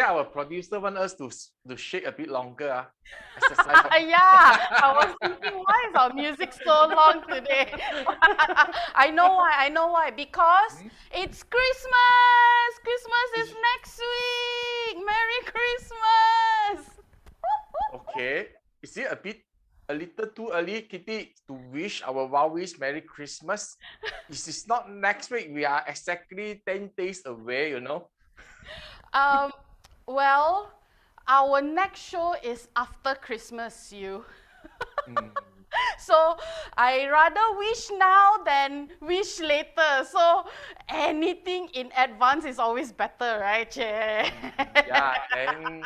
our producer want us to shake a bit longer. Exercise. Yeah, I was thinking, why is our music so long today? I know why. Because it's Christmas! Christmas is next week! Merry Christmas! Okay. Is it a little too early, Kitti, to wish our Wowies Merry Christmas? This is not next week. We are exactly 10 days away, you know. Well, our next show is after Christmas, you. So I rather wish now than wish later. So anything in advance is always better, right, Che? Yeah, then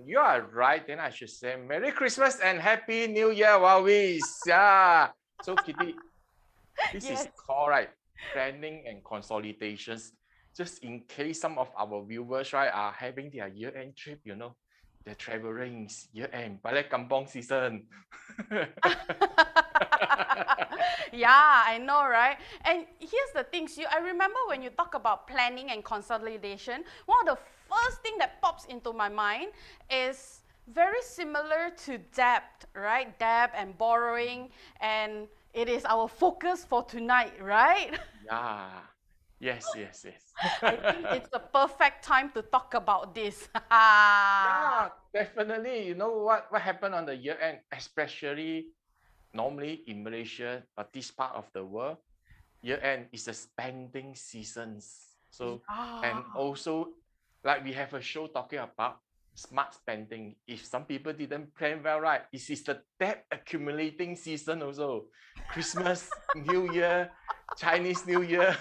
you are right. Then I should say Merry Christmas and Happy New Year, Wowies. Yeah. So, Kitti, this is called, right, planning and consolidations. Just in case some of our viewers, right, are having their year-end trip, you know, they're traveling year-end, balik kampong season. Yeah, I know, right? And here's the thing, I remember when you talk about planning and consolidation, one of the first thing that pops into my mind is very similar to debt, right? Debt and borrowing, and it is our focus for tonight, right? Yeah. Yes. I think it's the perfect time to talk about this. Yeah, definitely. You know what happened on the year end, especially normally in Malaysia, but this part of the world, year end is a spending seasons. So and also, like we have a show talking about smart spending. If some people didn't plan well, right, this is the debt accumulating season also. Christmas, New Year, Chinese New Year.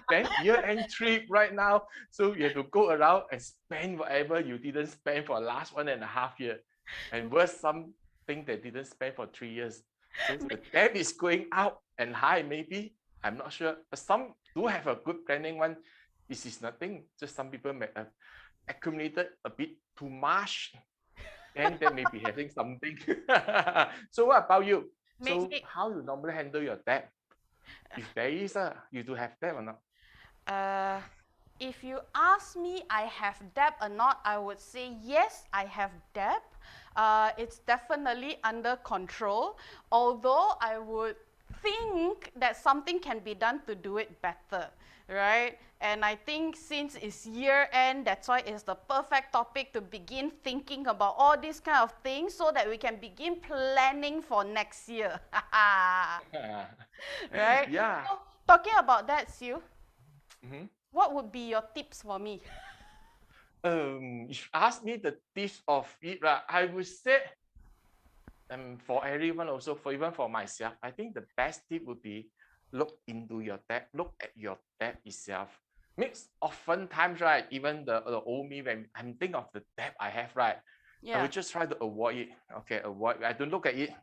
Then year-end trip right now. So you have to go around and spend whatever you didn't spend for the last 1.5 years. And worse, something that didn't spend for 3 years. So the debt is going out and high, maybe. I'm not sure. But some do have a good planning one. This is nothing. Just some people may have accumulated a bit too much. And they may be having something. So what about you? So how you normally handle your debt? If there is you do have debt or not? If you ask me, I have debt or not, I would say yes, I have debt. It's definitely under control, although I would think that something can be done to do it better, right? And I think since it's year end, that's why it's the perfect topic to begin thinking about all these kind of things so that we can begin planning for next year. Right? Yeah. So, talking about that, Sue, what would be your tips for me? If you ask me the tips of it, right, I would say, for everyone also, even for myself, I think the best tip would be look into your debt, look at your debt itself. Means oftentimes, right, even the old me, when I'm thinking of the debt I have, right, I would just try to avoid it. Okay, avoid. I don't look at it.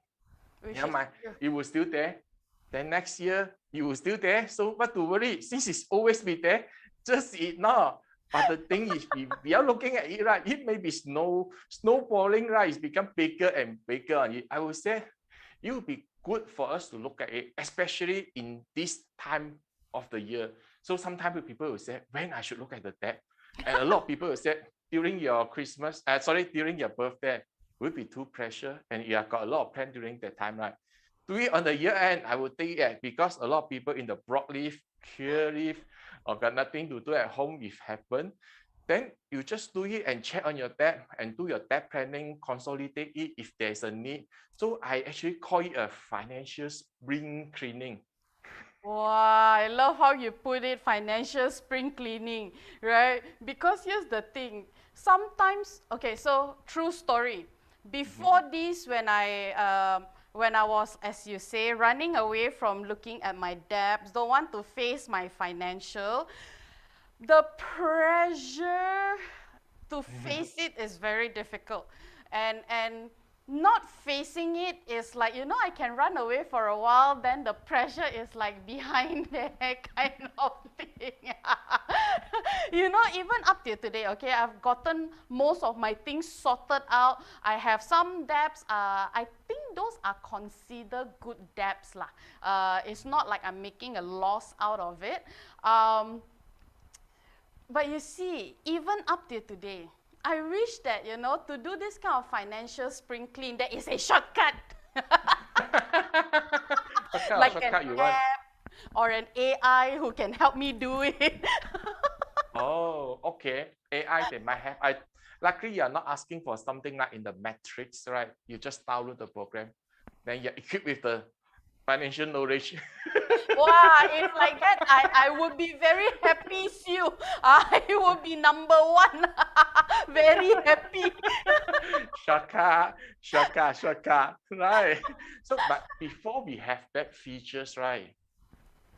Never mind. It was still there. Then next year, it was still there. So what to worry? Since it's always be there, just ignore. But the thing is, if we are looking at it, right, it may be snowballing, right? It's become bigger and bigger on it. I would say it would be good for us to look at it, especially in this time of the year. So sometimes people will say, when I should look at the debt. And a lot of people will say, during your during your birthday, will be too pressure. And you have got a lot of plan during that time, right? Do it on the year end, I would think, because a lot of people in the broad leaf, clear leaf, or got nothing to do at home if happen, then you just do it and check on your debt and do your debt planning, consolidate it if there's a need. So I actually call it a financial spring cleaning. Wow, I love how you put it, financial spring cleaning, right? Because here's the thing, sometimes, okay, so true story. Before this, when I was, as you say, running away from looking at my debts, don't want to face my financial, the pressure to face it is very difficult. And not facing it is like, I can run away for a while, then the pressure is like behind there kind of thing. Even up till today, okay, I've gotten most of my things sorted out. I have some debts, I think those are considered good debts lah. It's not like I'm making a loss out of it. But you see, even up till today, I wish that, you know, to do this kind of financial spring clean, there is a shortcut. What kind of Like an shortcut you want? app or an AI who can help me do it. Oh, okay. AI they might have. Luckily you're not asking for something like in the matrix, right? You just download the program, then you're equipped with the financial knowledge. Wow, if like that, I would be very happy, Sue. I would be number one. Very happy. Shortcut, right? So, but before we have that features, right?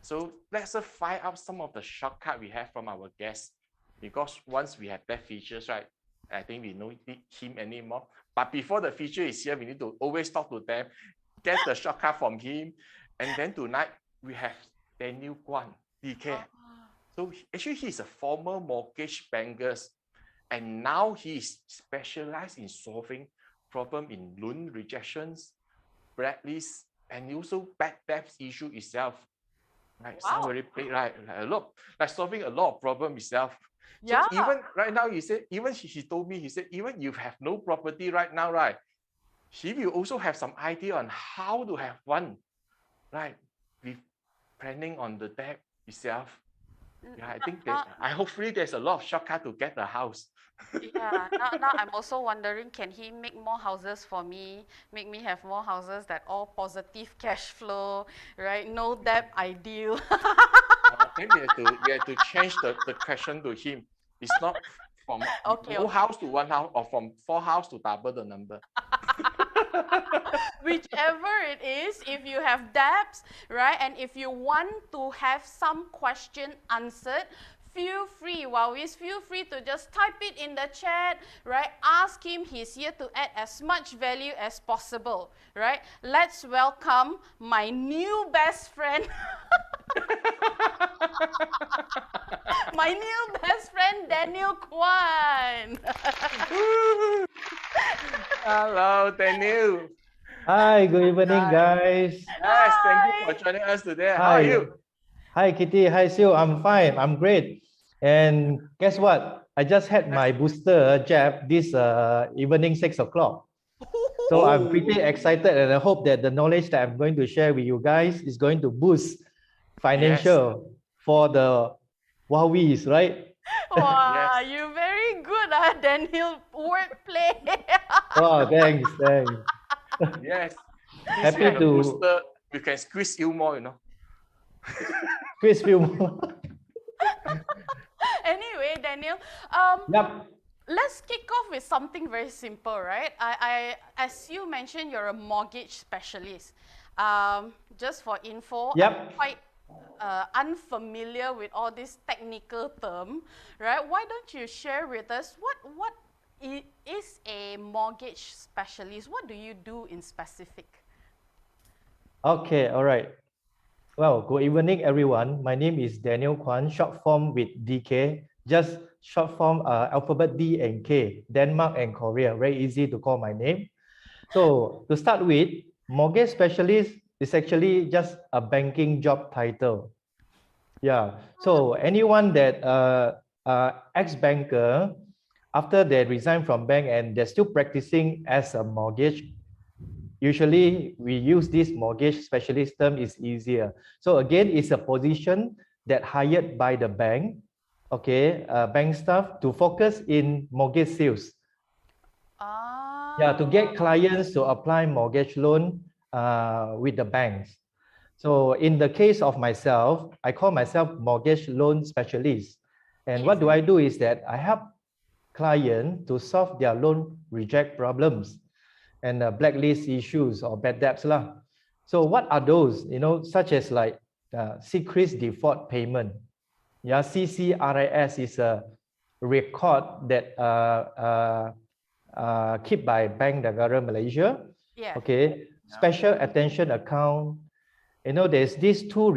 So let's find out some of the shortcut we have from our guests, because once we have that features, right? I think we don't need him anymore. But before the feature is here, we need to always talk to them, get the shortcut from him, and then tonight we have Daniel Kuan, DK. So actually he's a former mortgage banker, and now he's specialized in solving problem in loan rejections, blacklists, and also bad debt issue itself. Right, Wow. sound very big, right? Like solving a lot of problem itself. So Yeah. even right now, he said, even he told me, he said, even you have no property right now, right? He will also have some idea on how to have one, right? With planning on the debt itself. Yeah, I think that hopefully there's a lot of shortcut to get the house. Yeah, now I'm also wondering, can he make more houses for me? Make me have more houses that all positive cash flow, right? No debt, ideal. Then we have to change the question to him. It's not from Okay, no okay. house to one house, or from 4 house to double the number. Whichever it is, if you have debts, right, and if you want to have some question answered, feel free, feel free to just type it in the chat, right? Ask him, he's here to add as much value as possible, right? Let's welcome my new best friend. My new best friend, Daniel Kuan. Hello, Daniel. Hi, good evening, guys. Yes, thank you for joining us today. How are Hi. you? Hi, Kitti. Hi, Sue. I'm fine. I'm great. And guess what? I just had my booster jab this evening, 6 o'clock. So I'm pretty excited, and I hope that the knowledge that I'm going to share with you guys is going to boost financial for the Wowies, right? Wow, you're very good, Daniel. Wordplay. Wow, thanks. Yes. Happy to booster, we can squeeze you more, you know. squeeze few more. Anyway, Daniel, Yep. let's kick off with something very simple, right? As you mentioned, you're a mortgage specialist. Just for info, Yep. I'm quite unfamiliar with all this technical term, right? Why don't you share with us what is a mortgage specialist? What do you do in specific? Okay, all right. Well, good evening, everyone. My name is Daniel Kuan, short form with DK, just short form alphabet D and K, Denmark and Korea. Very easy to call my name. So to start with, mortgage specialist is actually just a banking job title. Yeah. So anyone that ex-banker, after they resign from bank and they're still practicing as a mortgage, usually we use this mortgage specialist term is easier. So again, it's a position that hired by the bank, okay, bank staff to focus in mortgage sales. Yeah, to get clients to apply mortgage loan with the banks. So in the case of myself, I call myself mortgage loan specialist. And what do I do is that I help clients to solve their loan reject problems and blacklist issues or bad debts lah. So what are those? You know, such as like secret default payment. Yeah, CCRIS is a record that kept by Bank Negara Malaysia. Yeah. Okay, special attention account. You know, there's these two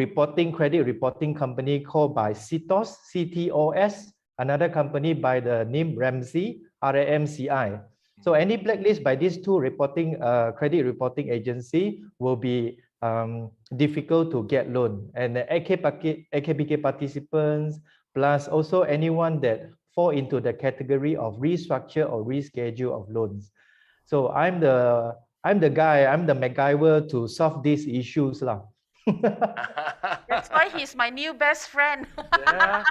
credit reporting company called by CTOS, another company by the name Ramsey, RAMCI. So any blacklist by these two credit reporting agency will be difficult to get loan. And the AKBK participants, plus also anyone that fall into the category of restructure or reschedule of loans. So I'm the guy, I'm the MacGyver to solve these issues lah. That's why he's my new best friend. Yeah.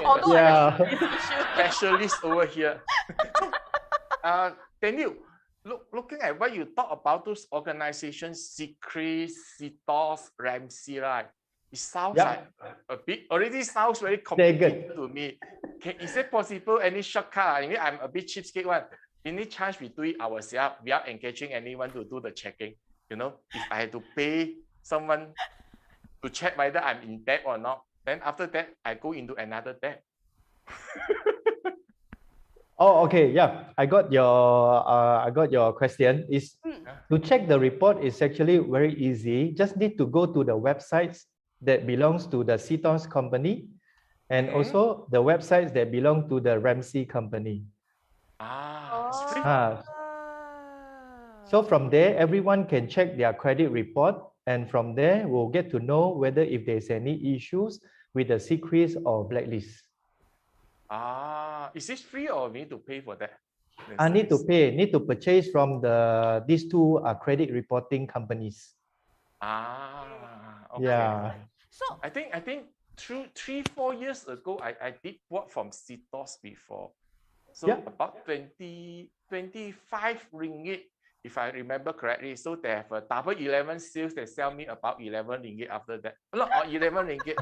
Although I Yeah. don't have this issue. Specialist over here. Daniel, looking at what you talk about those organizations, Secret, CITOS, Ramsey, right? It sounds like a bit, already sounds very complicated to me. Is it possible, any shortcut? I mean, I'm a bit cheapskate one. Any chance we do it ourselves without engaging anyone to do the checking? You know, if I had to pay someone to check whether I'm in debt or not, then after that, I go into another debt. Oh, okay. Yeah, I got your question. Is to check the report is actually very easy. Just need to go to the websites that belongs to the CITOS company, and also the websites that belong to the Ramsey company. It's free. So from there, everyone can check their credit report, and from there, we'll get to know whether if there's any issues with the secrets or blacklist. Is this free or we need to pay for that? I need to pay, need to purchase from these two credit reporting companies. Okay. Yeah. So I think through 3-4 years ago, I did work from CITOS before. So about 25 ringgit, if I remember correctly. So they have a double 11 sales. They sell me about 11 ringgit after that. No, 11 ringgit.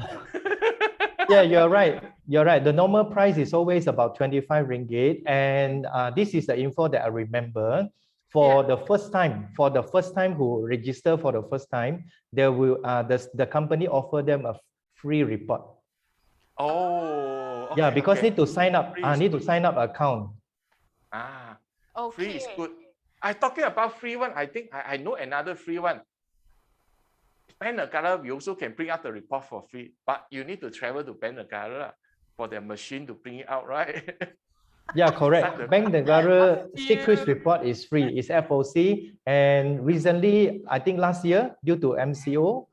Yeah, you're right. You're right. The normal price is always about 25 ringgit. And this is the info that I remember. For the first time, who register for the first time, there will the company offer them a free report. Oh, okay, yeah, because okay. need to sign up. Need to sign up account. okay. Free is good. I'm talking about free one. I think I know another free one. Bank Negara, we also can bring out the report for free, but you need to travel to Bank Negara for their machine to bring it out, right? Yeah, correct. Bank Negara secrets report is free. It's FOC. And recently, I think last year, due to MCO,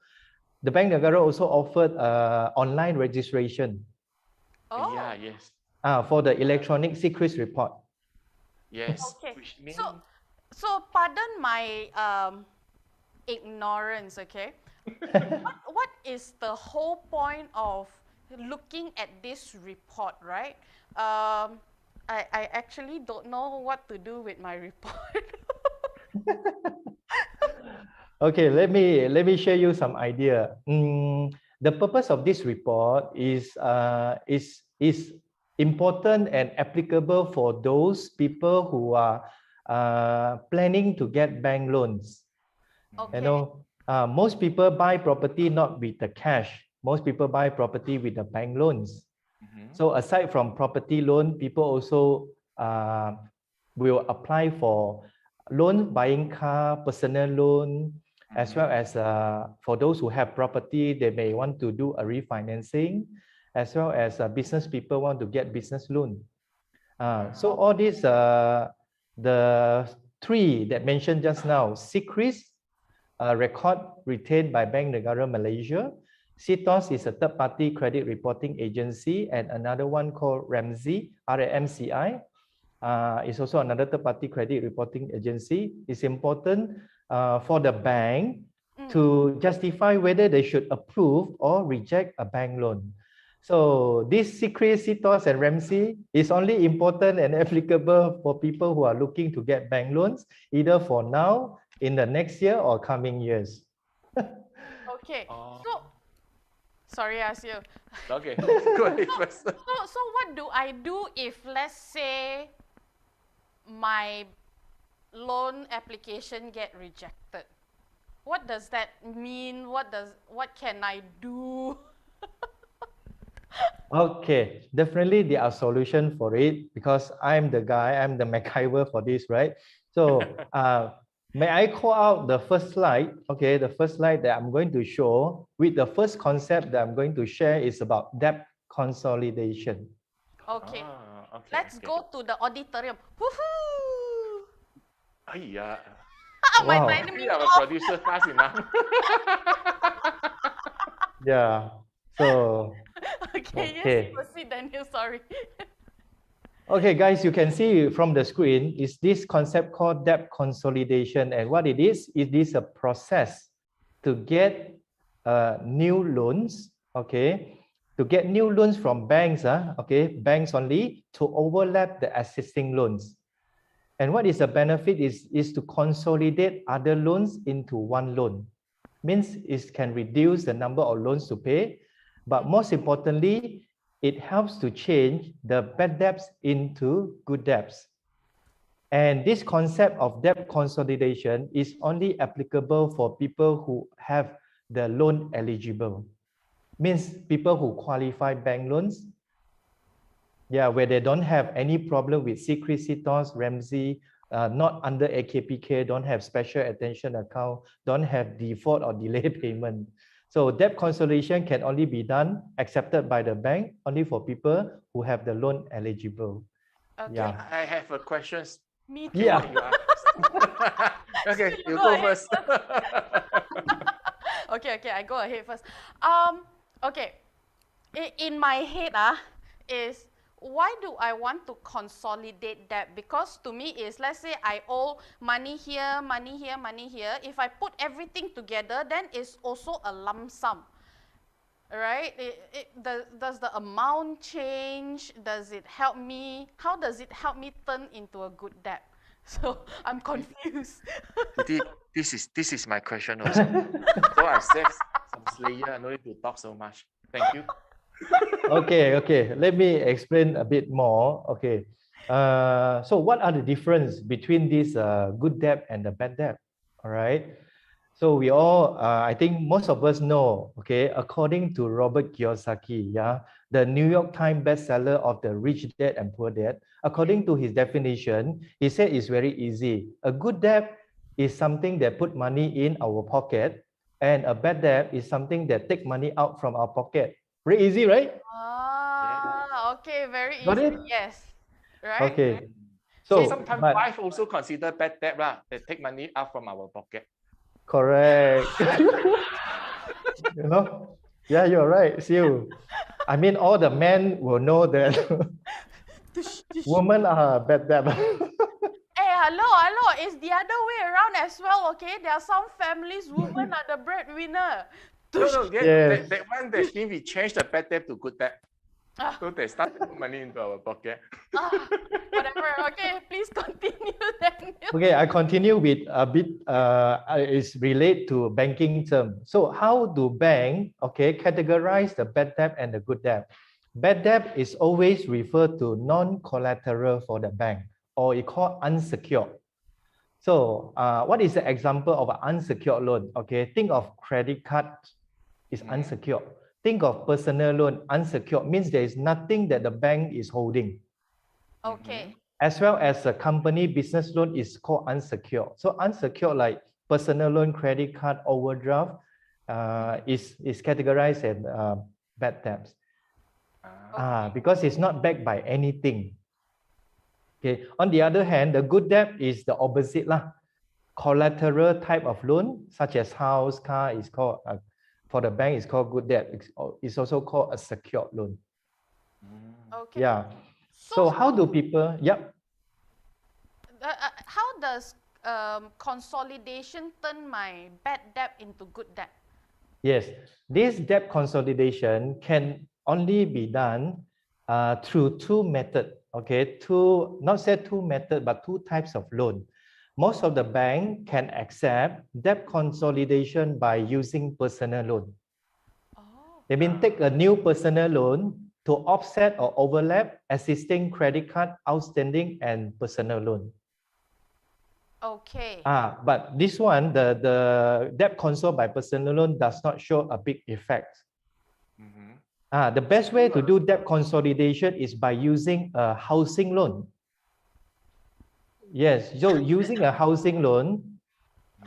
the Bank Negara also offered online registration. Yeah, yes. For the electronic secrets report. Yes. Okay. Which means... So pardon my ignorance, okay? what is the whole point of looking at this report, right? I actually don't know what to do with my report. Okay, let me share you some idea. The purpose of this report is important and applicable for those people who are planning to get bank loans. Okay. You know, most people buy property not with the cash. Most people buy property with the bank loans. So aside from property loan, people also will apply for loan, buying car, personal loan, as well as for those who have property, they may want to do a refinancing, as well as business people want to get business loan. So all these, the three that mentioned just now, secrets, record retained by Bank Negara Malaysia. CITOS is a third-party credit reporting agency, and another one called Ramsey, RAMCI, is also another third-party credit reporting agency. It's important for the bank to justify whether they should approve or reject a bank loan. So this secret, CITOS and Ramsey is only important and applicable for people who are looking to get bank loans, either for now, in the next year, or coming years. Okay. So, sorry, Asio. Okay, go ahead first. So what do I do if, let's say, my loan application get rejected? What does that mean? What can I do? Okay, definitely there are solutions for it, because I'm the guy, I'm the MacGyver for this, right? So may I call out the first slide? Okay, the first slide that I'm going to show with the first concept that I'm going to share is about debt consolidation. Okay. Let's go to the auditorium. Woohoo! Yeah. My Wow. timing Our off. producer fast enough. Yeah. So Okay, yes, Okay. proceed, Daniel, sorry. Okay, guys, you can see from the screen is this concept called debt consolidation. And what it is a process to get new loans, okay, to get new loans from banks, okay, banks only to overlap the existing loans. And what is the benefit is to consolidate other loans into one loan. Means it can reduce the number of loans to pay, but most importantly, it helps to change the bad debts into good debts. And this concept of debt consolidation is only applicable for people who have the loan eligible. Means people who qualify bank loans. Yeah, where they don't have any problem with secretitors, Ramsey, not under AKPK, don't have special attention account, don't have default or delay payment. So debt consolidation can only be done, accepted by the bank, only for people who have the loan eligible. Okay. Yeah. I have a question. Me too. Yeah. Okay, you Go go ahead first. Okay, I go ahead first. Okay, in my head, is why do I want to consolidate debt? Because to me is, let's say I owe money here, money here, money here. If I put everything together, then it's also a lump sum, right? Does the amount change? Does it help me? How does it help me turn into a good debt? So I'm confused. This is my question also. So I said some slayer, no need to talk so much. Thank you. Okay. Let me explain a bit more. Okay. So what are the difference between this good debt and the bad debt? All right. So we all, I think most of us know, okay, according to Robert Kiyosaki, yeah, the New York Times bestseller of the Rich Dad and Poor Dad, according to his definition, he said it's very easy. A good debt is something that put money in our pocket, and a bad debt is something that take money out from our pocket. Very easy, right? Okay, very easy. Got it? Yes, right? Okay. So So, sometimes but wife also consider bad debt, right? They take money out from our pocket. correct. You know? Yeah, you're right, Siu. I mean, all the men will know that women are bad debt. Hey, hello, it's the other way around as well, okay? There are some families, women are the breadwinner. No, Yes. that one, that means we change the bad debt to good debt. Ah. So they start to put money into our pocket. Whatever, okay, please continue, Daniel. Okay, I continue with a bit, it's relate to banking term. So how do bank, okay, categorize the bad debt and the good debt? Bad debt is always referred to non-collateral for the bank, or it called unsecured. So what is the example of an unsecured loan? Okay, think of credit card is unsecured. Think of personal loan, unsecured means there is nothing that the bank is holding. Okay. As well as a company business loan is called unsecured. So unsecured like personal loan, credit card, overdraft is categorized as bad debts. Because it's not backed by anything. Okay. On the other hand, the good debt is the opposite lah. Collateral type of loan, such as house, car, is called for the bank is called good debt. It's also called a secured loan. Okay. Yeah. So how do people? Yep. How does consolidation turn my bad debt into good debt? Yes, this debt consolidation can only be done through two methods. Okay, not two methods, but two types of loan. Most of the bank can accept debt consolidation by using personal loan. They mean take a new personal loan to offset or overlap existing credit card outstanding and personal loan. Okay. But this one, the debt console by personal loan does not show a big effect. The best way to do debt consolidation is by using a housing loan. Yes, so using a housing loan,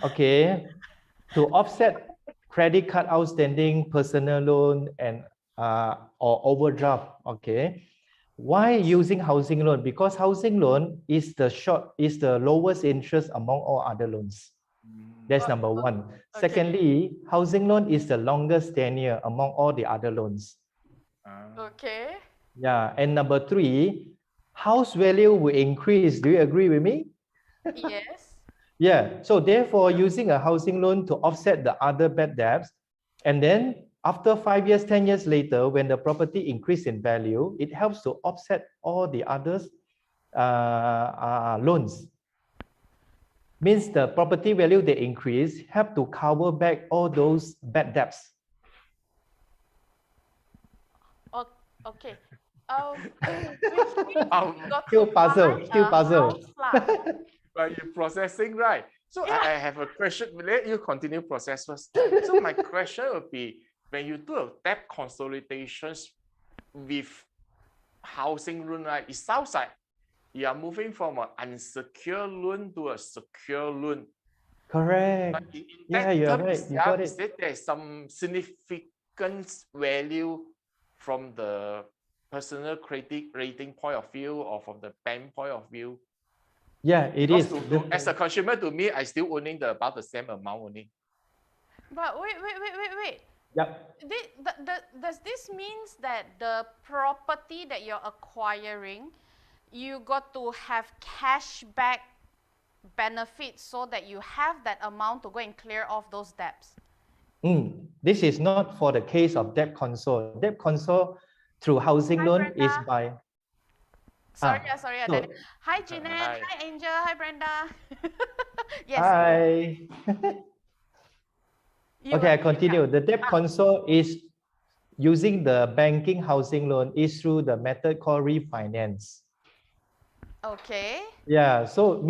okay, to offset credit card outstanding, personal loan, and or overdraft. Okay, why using housing loan? Because housing loan is the lowest interest among all other loans. That's number one. Okay. Secondly, housing loan is the longest tenure among all the other loans. Okay. Yeah. And number three, house value will increase. Do you agree with me? Yes. Yeah. So therefore, using a housing loan to offset the other bad debts, and then after 5 years, 10 years later, when the property increase in value, it helps to offset all the others loans. Means the property value they increase have to cover back all those bad debts. Okay. Which means Oh, we got Still to puzzle, buy still a puzzle. house lah. but you're processing, right? So Yeah. I have a question. Let you continue process first. So my question would be, when you do a debt consolidations with housing loan, right? It sounds like you are moving from an unsecured loan to a secure loan. Correct. But in Yeah, that you are term right. You got is it. that there's some significant value from the personal credit rating point of view or from the bank point of view? Yeah, it Because is. as a consumer, to me, I still owning about the same amount only. But wait. Yep. Does this means that the property that you're acquiring, you got to have cashback benefits so that you have that amount to go and clear off those debts? This is not for the case of debt console. Debt console through housing Hi, loan Brenda. is by. Sorry, so- Daniel. Hi, Jeanette. Hi. Hi, Angel. Hi, Brenda. Yes. Hi. You Okay, I were- continue. The debt console is using the banking housing loan is through the method called refinance. Okay. Yeah, so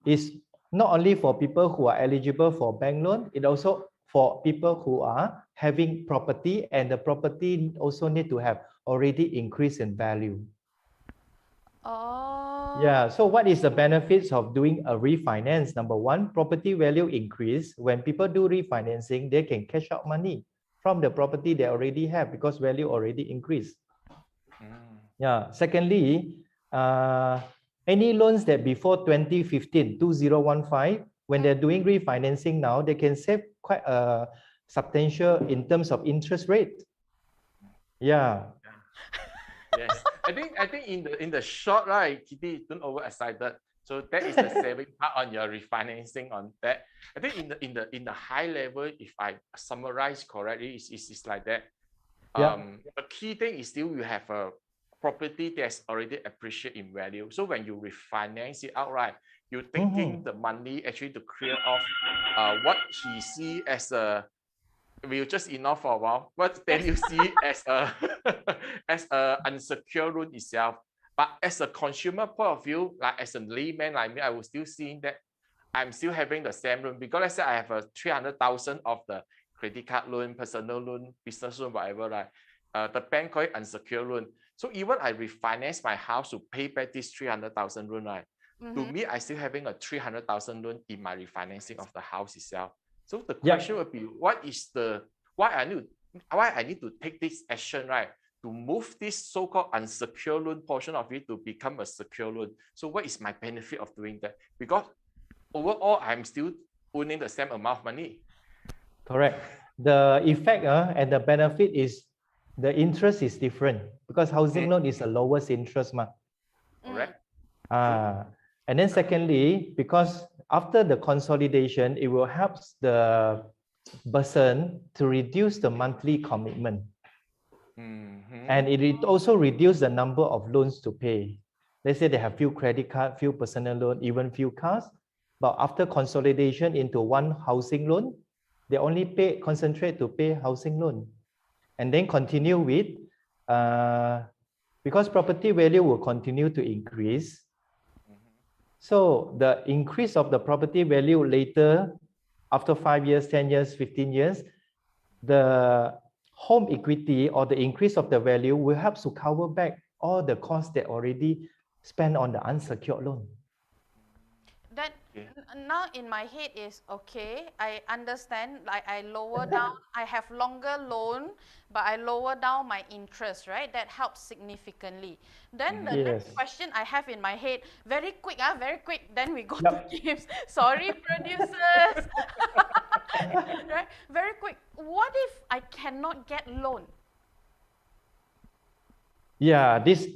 is not only for people who are eligible for bank loan, it also for people who are having property and the property also need to have already increased in value. Oh. Yeah, so what is the benefits of doing a refinance? Number one, property value increase. When people do refinancing, they can cash out money from the property they already have because value already increased. Yeah. Secondly, any loans that before 2015, 2015, when they're doing refinancing now, they can save quite a substantial in terms of interest rate. Yeah. Yes, I think in the short, right, Kitti, don't overexcited. So that is the saving part on your refinancing on that. I think in the high level, if I summarize correctly, it's like that. The key thing is still you have a property that's already appreciated in value. So when you refinance it outright, you're taking the money actually to clear off what he see as a will just enough for a while. But then you see as a as a unsecured loan itself. But as a consumer point of view, like as a layman like me, I was still seeing that I'm still having the same loan because let's say I have a 300,000 of the credit card loan, personal loan, business loan, whatever, right? The bank call it unsecured loan. So even I refinance my house to pay back this 300,000 loan, right? To me, I still having a 300,000 loan in my refinancing of the house itself. So the question would be, what is the why I need to take this action, right? To move this so-called unsecured loan portion of it to become a secure loan. So what is my benefit of doing that? Because overall, I'm still owning the same amount of money. Correct. The effect and the benefit is the interest is different because housing loan is the lowest interest. Correct. And then secondly, because after the consolidation, it will help the person to reduce the monthly commitment. And it also reduce the number of loans to pay. Let's say they have few credit card, few personal loan, even few cars. But after consolidation into one housing loan, they only concentrate to pay housing loan. And then continue with, because property value will continue to increase. So the increase of the property value later, after 5 years, 10 years, 15 years, the home equity or the increase of the value will help to cover back all the costs that already spent on the unsecured loan. That now in my head is okay. I understand. Like I lower down. I have longer loan, but I lower down my interest. Right, that helps significantly. Then the next question I have in my head, very quick. Very quick. Then we go to games. Sorry, producers. Right, very quick. What if I cannot get loan? Yeah, this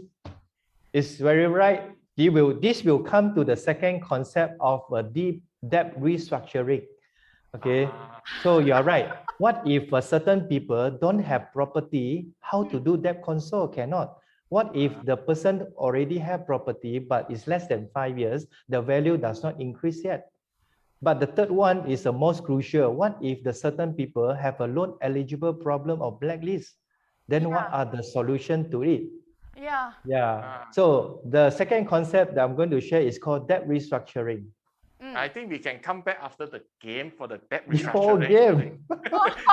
is very right. This will come to the second concept of a deep debt restructuring. Okay, so you are right. What if certain people don't have property? How to do debt console? Cannot. What if the person already have property but it's less than 5 years, the value does not increase yet? But the third one is the most crucial. What if the certain people have a loan eligible problem or blacklist? Then what are the solutions to it? Yeah. Yeah. So the second concept that I'm going to share is called debt restructuring. I think we can come back after the game for the debt Your restructuring. game.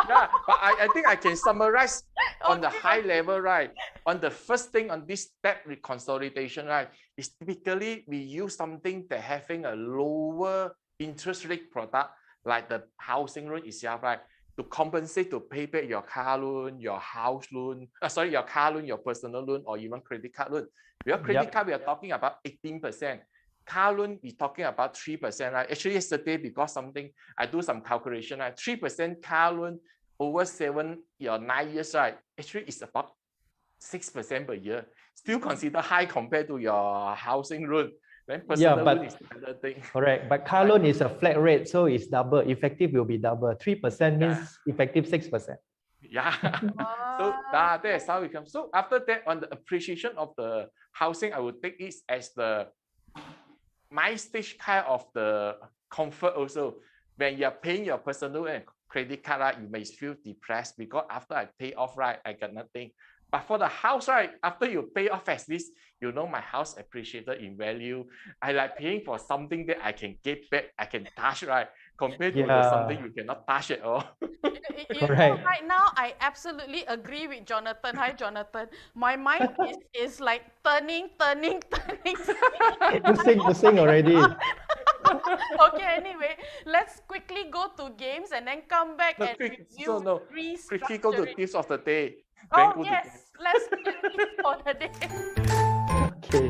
Yeah, but I think I can summarize on the Okay. high level, right? On the first thing on this debt consolidation, right, is typically we use something that having a lower interest rate product, like the housing loan itself, right, to compensate to pay back your car loan, your house loan, your car loan, your personal loan, or even credit card loan. Your credit card, we are talking about 18%. Car loan, we're talking about 3%, right? Actually, yesterday, because I do some calculation, right? 3% car loan over 7 or 9 years, right? Actually, it's about 6% per year. Still considered high compared to your housing loan. Then personal loan is another thing. Correct. But car loan is a flat rate, so it's double. Effective will be double. 3% means effective 6%. Yeah. So that is how it comes. So after that, on the appreciation of the housing, I would take it as my stage kind of the comfort also. When you're paying your personal and credit card, right, you may feel depressed because after I pay off, right, I got nothing. But for the house, right, after you pay off at least, you know my house appreciated in value. I like paying for something that I can get back, I can touch, right, compared to the something you cannot touch at all. You know, right now, I absolutely agree with Jonathan. Hi, Jonathan. My mind is like turning. Pusing already. Okay, anyway, let's quickly go to games and then come back and review Quickly go to tips of the day. Oh, yes, let's quickly for the day. Okay.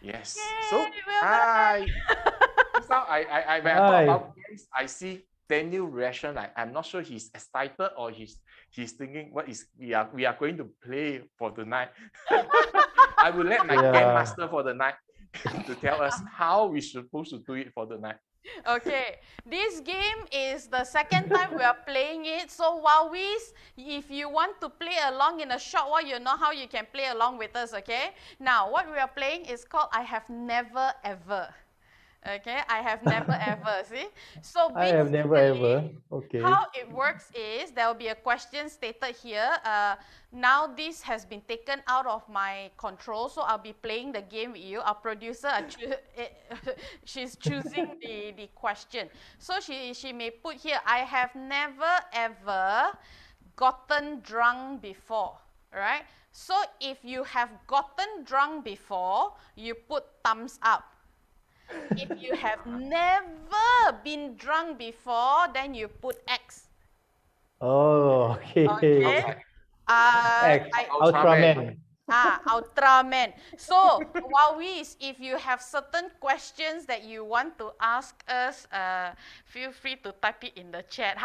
Yes. Yay, So hi. Now when I talk about games, I see Daniel reaction. Like I'm not sure he's excited or he's thinking what is we are going to play for tonight. I will let my game master for the night to tell us how we supposed to do it for the night. Okay, this game is the second time we are playing it. So Wowies, if you want to play along in a short while, you know how you can play along with us, okay? Now, what we are playing is called I Have Never Ever. Okay, I have never ever, see? So I have never ever. Okay. How it works is there will be a question stated here. Now this has been taken out of my control, so I'll be playing the game with you. Our producer, she's choosing the question. So she may put here, I have never ever gotten drunk before, right? So if you have gotten drunk before, you put thumbs up. If you have never been drunk before, then you put X. Oh, okay. Okay. Ultraman. Ultraman. So, Wowies, if you have certain questions that you want to ask us, feel free to type it in the chat.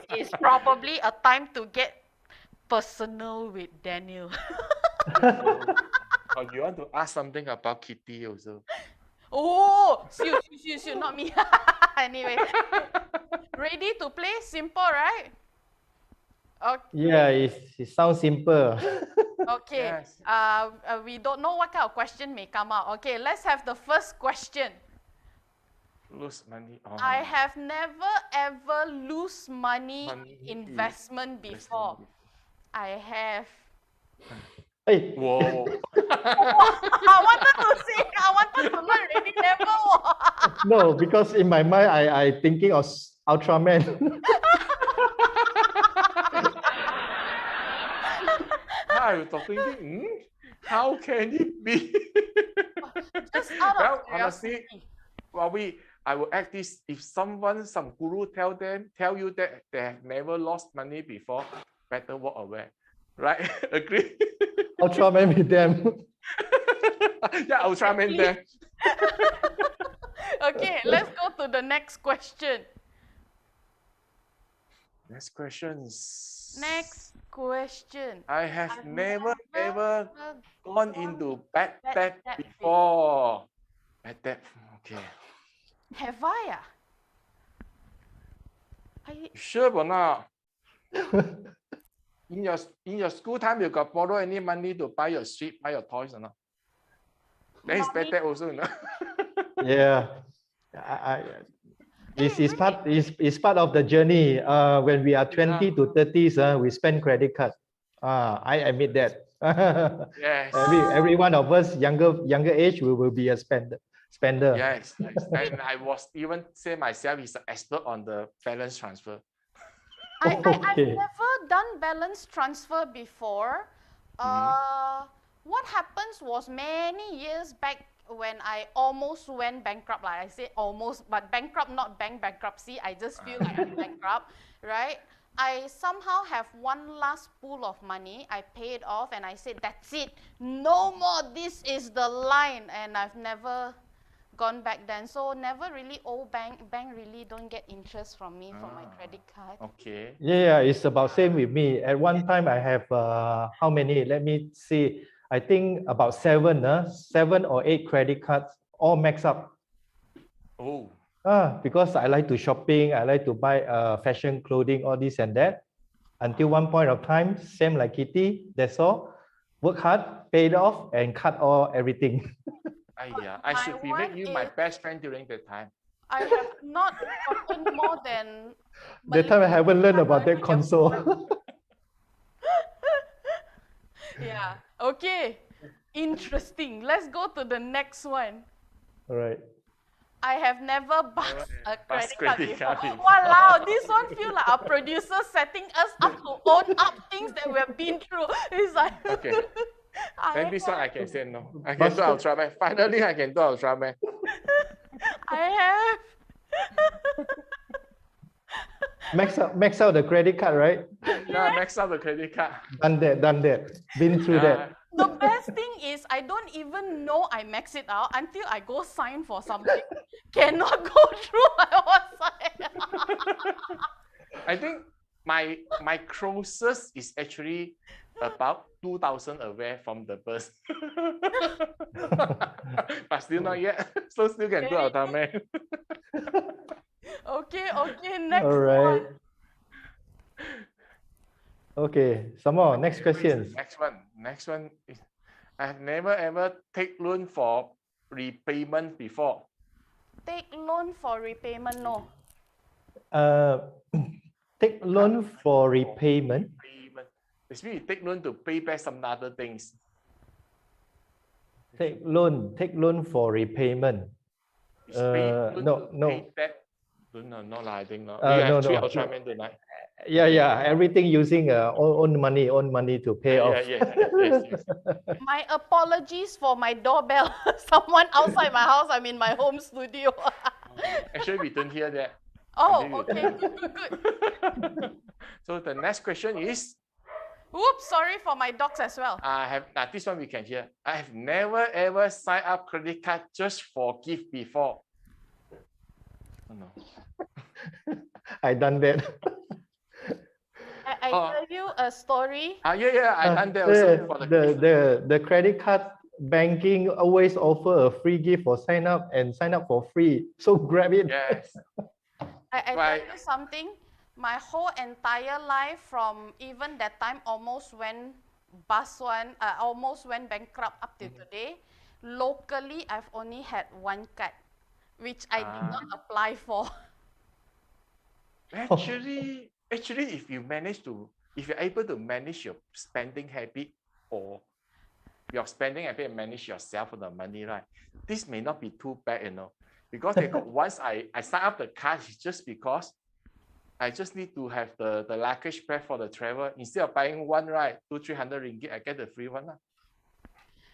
This is probably a time to get personal with Daniel. Or you want to ask something about Kitti also? Oh, shoot, not me. Anyway, ready to play? Simple, right? Okay. Yeah, it sounds simple. Okay. Yes. We don't know what kind of question may come out. Okay, let's have the first question. Lose money. Oh. I have never ever lose money investment before. I have. Hey. Whoa. I wanted to learn already, never. No, because in my mind, I thinking of Ultraman. I was thinking, how can it be? Just out of honestly, I will act this if some guru tell you that they have never lost money before, better walk away. Right? Agree? Ultraman with them. Yeah, Ultraman there. Okay, let's go to the next question. Next questions. Next question. I have I've never ever gone into bad bad debt debt before. Bad debt. Okay. Have I? Sure or not? In your school time, you got borrow any money to buy your sweet, buy your toys or not? That is bad debt also, you know? Yeah. It's part of the journey. When we are 20 to 30s, we spend credit card. I admit that. Yes. Every one of us, younger age, we will be a spender. Yes. And I was even say myself is an expert on the balance transfer. I've Okay. never done balance transfer before. What happens was many years back when I almost went bankrupt, like I said almost, but bankrupt, not bankruptcy. I just feel like I'm bankrupt, right? I somehow have one last pool of money. I paid off and I said, that's it. No more. This is the line. And I've never gone back then. So never really owe bank really don't get interest from me for my credit card. Okay. Yeah, it's about same with me. At one time, I have how many? Let me see. I think about 7 or 8 credit cards, all maxed up. Oh. Because I like to shopping, I like to buy fashion clothing, all this and that. Until one point of time, same like Kitti, that's all. Work hard, paid off, and cut everything. Yeah, I should be make you my best friend during the time. I have not gotten more than. That time I haven't learned about that console. Yeah. Okay. Interesting. Let's go to the next one. All right. I have never bought a Bust credit card credit before. card before. Wow, this one feel like our producer setting us up to own up things that we have been through. It's like Okay. Then this one I can say no. I can do Ultraman. Finally, I can do Ultraman. I have. Max out the credit card, right? Yeah, max out the credit card. Done that. Been through that. The best thing is I don't even know I max it out until I go sign for something. Cannot go through my website. I think my closest is actually about 2,000 away from the bus. But still not yet. So still can do Ultraman. Okay, next All right. one. Okay, some more. Next question. Next one is I have never ever take loan for repayment before. Take loan for repayment, no. Take loan for repayment. It's mean you take loan to pay back some other things. Take loan for repayment. No. No, I think no. No, We have three no. Ultraman tonight. Yeah. Everything using own money to pay off. Yes. My apologies for my doorbell. Someone outside my house. I'm in my home studio. Actually, we don't hear that. Oh, okay. Good. So the next question is. Oops, sorry for my dogs as well. This one we can hear. I have never ever signed up credit card just for gift before. Oh, no. I done that. I tell you a story. I done that also for the gift. The credit card banking always offer a free gift for sign up for free. So grab it. Yes. I tell you something. My whole entire life from even that time almost went bankrupt up to today. Locally, I've only had one card, which I did not apply for. Actually, if you're able to manage your spending habit or your spending habit and manage yourself for the money, right? This may not be too bad, because they got once I sign up the card, it's just because I just need to have the luggage bag for the travel. Instead of buying one, right, 200-300 ringgit, I get the free one.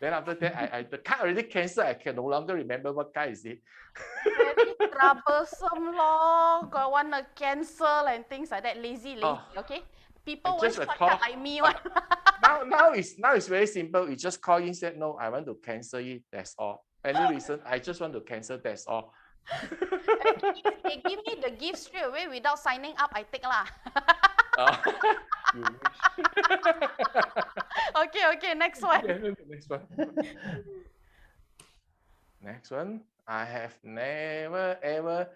Then after that, the card already cancelled. I can no longer remember what card is it. Very troublesome, lor. Got want to cancel and things like that. Lazy. Oh. Okay. People want Just a shortcut call. like me one. Now it's very simple. You just call in, said no, I want to cancel it. That's all. Any reason? I just want to cancel. That's all. If they give me the gift straight away without signing up, I take lah. You wish. Okay, next one. Next one. Next one. I have never ever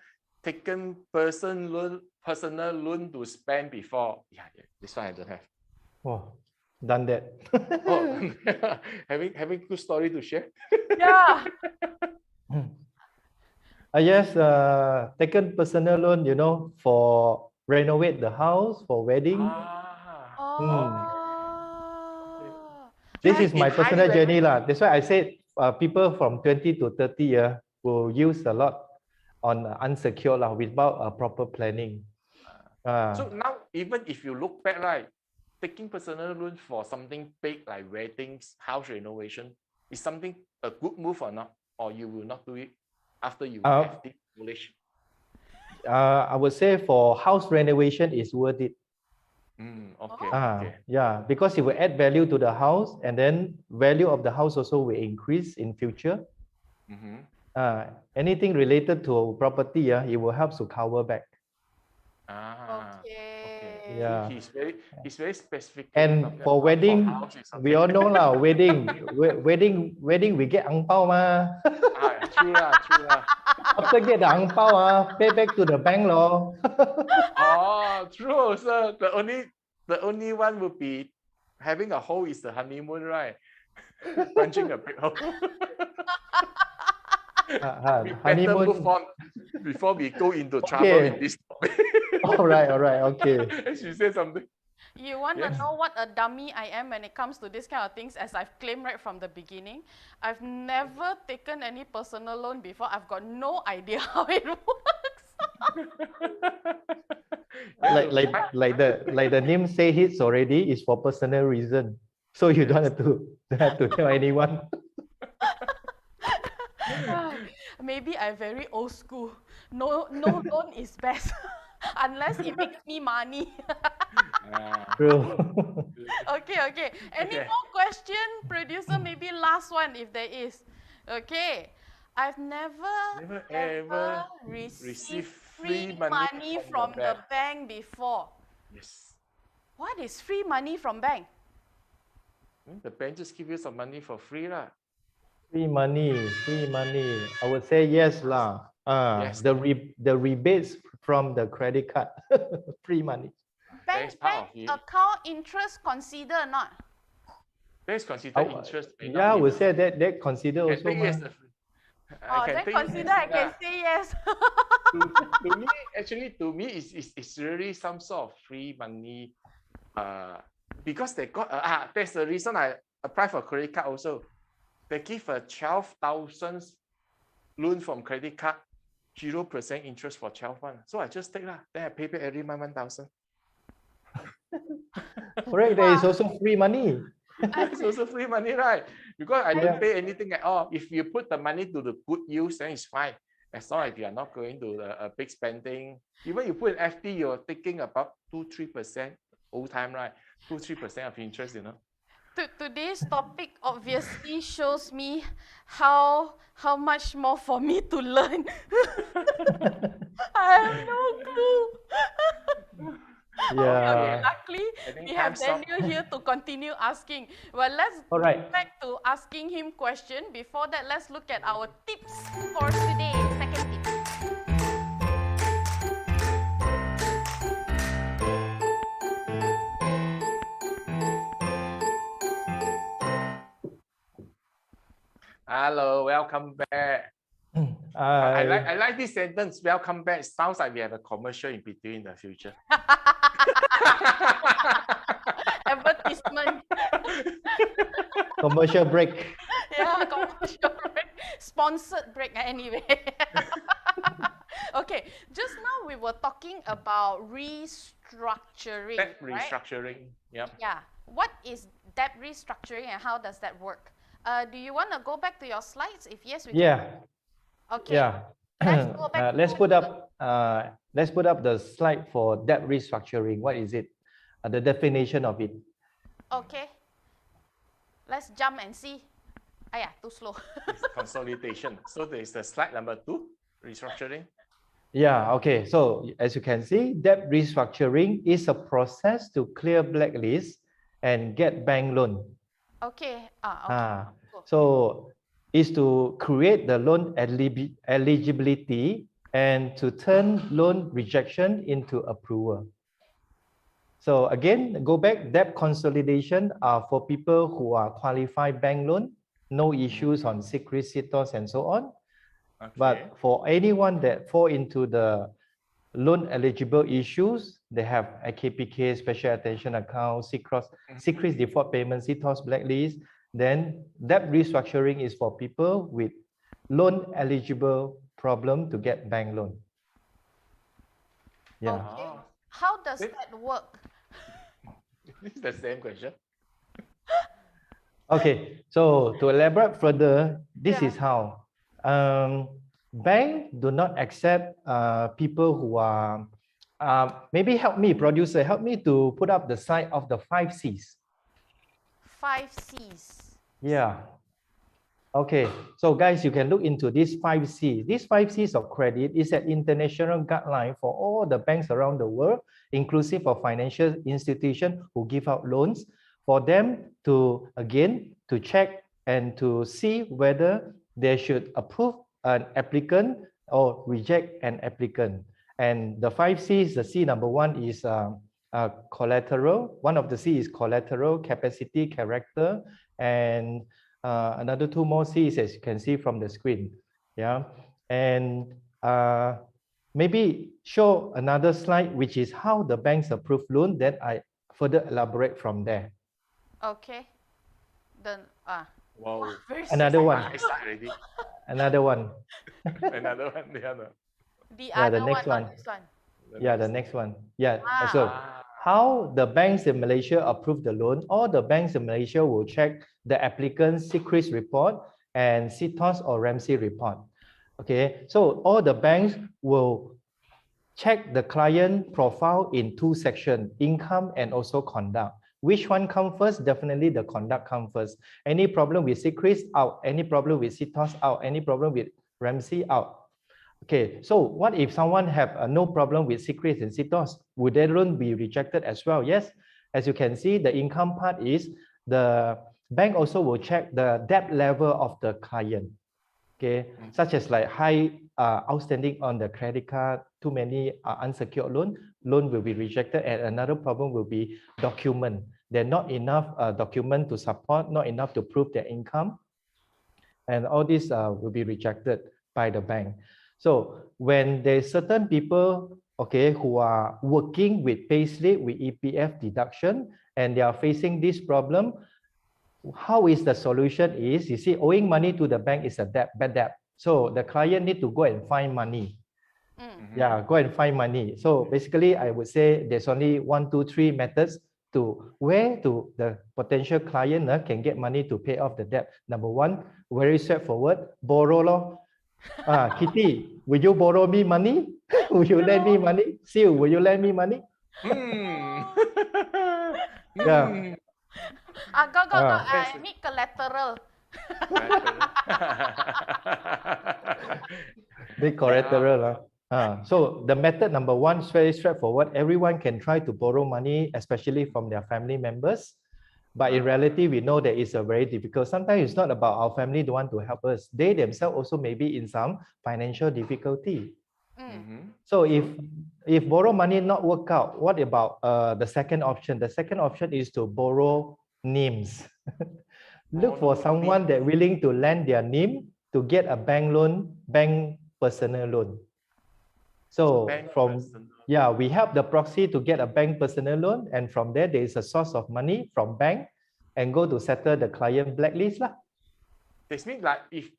taken personal loan to spend before. Yeah, this one I don't have. Oh, done that. Oh, having good story to share. Yeah. Yes, taken personal loan, you know, for renovate the house, for wedding. This is my personal journey lah. That's why I said people from 20 to 30 will use a lot on unsecured lah, without a proper planning. So now, even if you look back, right, taking personal loan for something big like weddings, house renovation, is something a good move or not? Or you will not do it after you have the knowledge? I would say for house renovation is worth it. Okay. Yeah, because it will add value to the house, and then value of the house also will increase in future. Anything related to property, it will help to cover back. Okay. Yeah. He's very specific. And for wedding, we all know lah. Wedding, we get ang pao ma. True lah. After get the ang pao, pay back to the bank lor. True. So the only one would be having a hole is the honeymoon, right? Punching a big hole. We better move on before we go into trouble in this topic. All right, okay. She said something. You want to know what a dummy I am when it comes to this kind of things, as I've claimed right from the beginning? I've never taken any personal loan before. I've got no idea how it works. like the name say hits already is for personal reason. So you don't have to tell anyone. Maybe I'm very old school. No loan is best. Unless it makes me money. True. Okay. Any more question, producer? Maybe last one if there is. Okay. I've never ever received free money from the bank before. Yes. What is free money from bank? The bank just give you some money for free lah. Free money. I would say yes lah. Yes. The rebates from the credit card, free money. Bank account interest consider or not? That's considered interest. Yeah, I would say that consider also. Then consider I can say yes. to me, it's really some sort of free money. Because they got that's the reason I apply for credit card also. They give a 12,000 loan from credit card, 0% interest for 12 months. So I just take lah. Then I pay back every month 1,000. Correct. There is also free money. It's also free money, right? Because I don't pay anything at all. If you put the money to the good use, then it's fine. As long as you are not going to a big spending. Even you put in FD, you're taking about 2-3% all time, right? 2-3% of interest, you know. Today's topic obviously shows me how much more for me to learn. I have no clue. Yeah. Luckily, we have Daniel here to continue asking. Well, let's go back to asking him question. Before that, let's look at our tips for today. Second tip. Hello, welcome back. I like this sentence. Welcome back. Sounds like we have a commercial in between in the future. Advertisement. Commercial break. Yeah, commercial break. Sponsored break anyway. Okay, just now we were talking about restructuring. Debt restructuring. Yep. Yeah. What is debt restructuring and how does that work? Do you want to go back to your slides? If yes, we can. Yeah. Okay. Yeah. Let's go back. Let's put up the slide for debt restructuring. What is it? the definition of it. Okay. Let's jump and see. Yeah, too slow. It's consolidation. So there is the slide number 2, restructuring. Yeah, okay. So as you can see, debt restructuring is a process to clear blacklist and get bank loan. Okay. Okay. So is to create the loan eligibility and to turn loan rejection into approval. So again, go back, debt consolidation are for people who are qualified bank loan, no issues on secret CITOS and so on. Okay. But for anyone that fall into the loan eligible issues, they have a KPK, special attention account, secret default payment, CITOS blacklist, then debt restructuring is for people with loan eligible problem to get bank loan. Yeah. Okay. How does that work? It's the same question. Okay, so to elaborate further, this is how. Bank do not accept people who are, maybe help me, producer, help me to put up the slide of the 5 C's. 5 C's. Yeah. Okay, so guys, you can look into these 5 C's. These 5 C's of credit is an international guideline for all the banks around the world, inclusive of financial institutions who give out loans, for them to, again, to check and to see whether they should approve an applicant or reject an applicant. And the 5 C's, the C number 1 is collateral. One of the C is collateral, capacity, character, and another 2 more C's, as you can see from the screen. Yeah, and maybe show another slide, which is how the banks approve loan. Then I further elaborate from there. Okay. Then wow. Another one. Another one. Another one. The next one. This one. Yeah, the next one. Yeah. So how the banks in Malaysia approve the loan? All the banks in Malaysia will check the applicant's secret report and CITOS or RAMSI report. Okay. So all the banks will check the client profile in 2 sections, income and also conduct. Which one come first? Definitely the conduct come first. Any problem with secrets, out. Any problem with CITOS, out. Any problem with RAMSI, out. Okay, so what if someone have no problem with secrets and CITOS? Would their loan be rejected as well? Yes. As you can see, the income part is the bank also will check the debt level of the client. Okay, such as like high outstanding on the credit card, too many unsecured loan will be rejected. And another problem will be document. There are not enough document to support, not enough to prove their income. And all this will be rejected by the bank. So when there's certain people, okay, who are working with payslip, with EPF deduction, and they are facing this problem, how is the solution is, you see, owing money to the bank is a debt, bad debt. So the client need to go and find money. Yeah, go and find money. So basically, I would say there's only 1, 2, 3 methods to where to the potential client can get money to pay off the debt. Number 1, very straightforward, borrow lo. Kitti, will you borrow me money? Will you lend me money? Sil, will you lend me money? Yeah. Go. I need collateral. Big collateral. So the method number 1 is very straightforward. Everyone can try to borrow money, especially from their family members. But in reality, we know that it's a very difficult. Sometimes it's not about our family don't want to help us. They themselves also may be in some financial difficulty. So if borrow money not work out, what about the second option? The second option is to borrow names. Look for someone that willing to lend their name to get a bank loan, bank personal loan. So we help the proxy to get a bank personal loan, and from there is a source of money from bank and go to settle the client blacklist lah. This means like if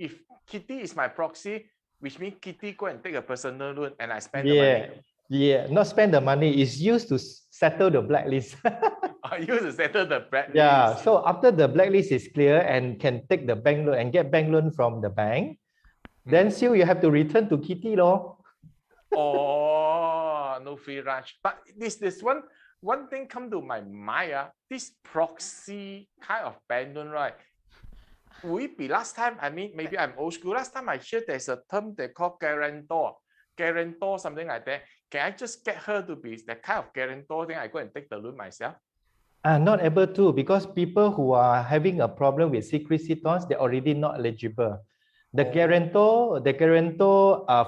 Kitti is my proxy, which means Kitti go and take a personal loan and I spend the money. Yeah, not spend the money, is used to settle the blacklist. Used to settle the blacklist. Yeah, so after the blacklist is clear and can take the bank loan and get bank loan from the bank, then still you have to return to Kitti law. Oh, no free lunch. But this one thing come to my mind. This proxy kind of bank loan, right? We be last time, I mean, maybe I'm old school. Last time I hear there's a term they call guarantor, something like that. Can I just get her to be that kind of guarantor? Then I go and take the loan myself. Not able to, because people who are having a problem with secrecy clause, they're already not eligible. The guarantor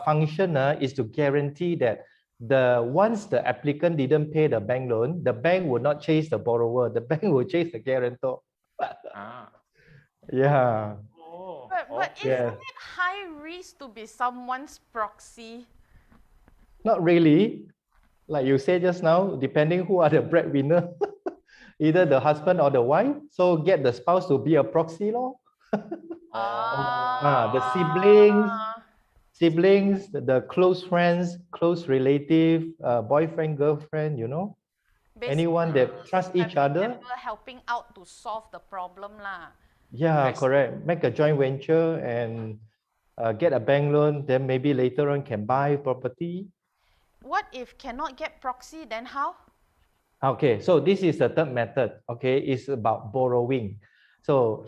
function is to guarantee that once the applicant didn't pay the bank loan, the bank will not chase the borrower. The bank will chase the guarantor. Yeah. But isn't it high risk to be someone's proxy? Not really. Like you said just now, depending who are the breadwinner, either the husband or the wife. So get the spouse to be a proxy law. The siblings, the close friends, close relative, boyfriend, girlfriend, you know. Basically, anyone that trust each other. Helping out to solve the problem lah. Yeah, correct. Make a joint venture and get a bank loan. Then maybe later on can buy property. What if cannot get proxy? Then how? Okay, so this is the third method. Okay, it's about borrowing. So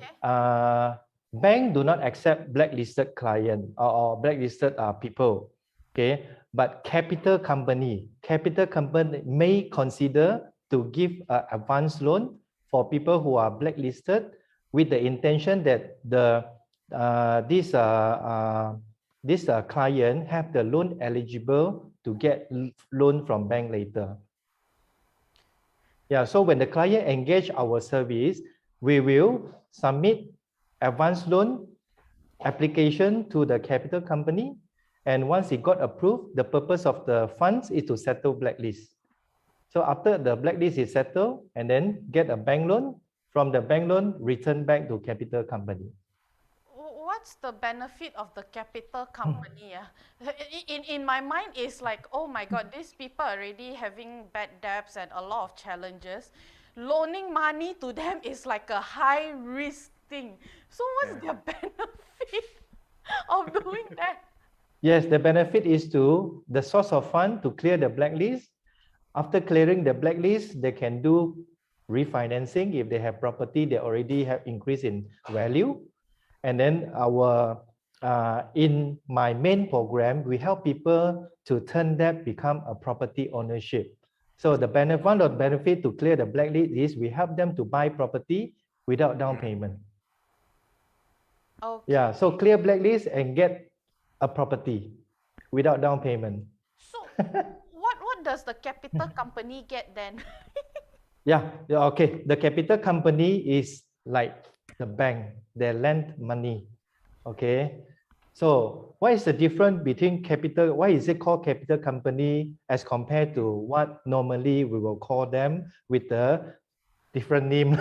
bank do not accept blacklisted client or blacklisted people. Okay, but capital company may consider to give an advance loan for people who are blacklisted with the intention that this client have the loan eligible to get loan from bank later. Yeah, so when the client engage our service, we will submit advance loan application to the capital company. And once it got approved, the purpose of the funds is to settle blacklist. So after the blacklist is settled, and then get a bank loan, from the bank loan, return back to capital company. What's the benefit of the capital company? In my mind, it's like, oh my God, these people are already having bad debts and a lot of challenges. Loaning money to them is like a high risk thing. So what's their benefit of doing that? Yes, the benefit is to the source of fund to clear the blacklist. After clearing the blacklist, they can do refinancing. If they have property, they already have increase in value. And then in my main program, we help people to turn that become a property ownership. So one of the benefit to clear the blacklist is we help them to buy property without down payment. Okay. Yeah, so clear blacklist and get a property without down payment. So what does the capital company get then? Yeah, okay. The capital company is like the bank. They lend money. Okay. So what is the difference between capital? Why is it called capital company as compared to what normally we will call them with the different name?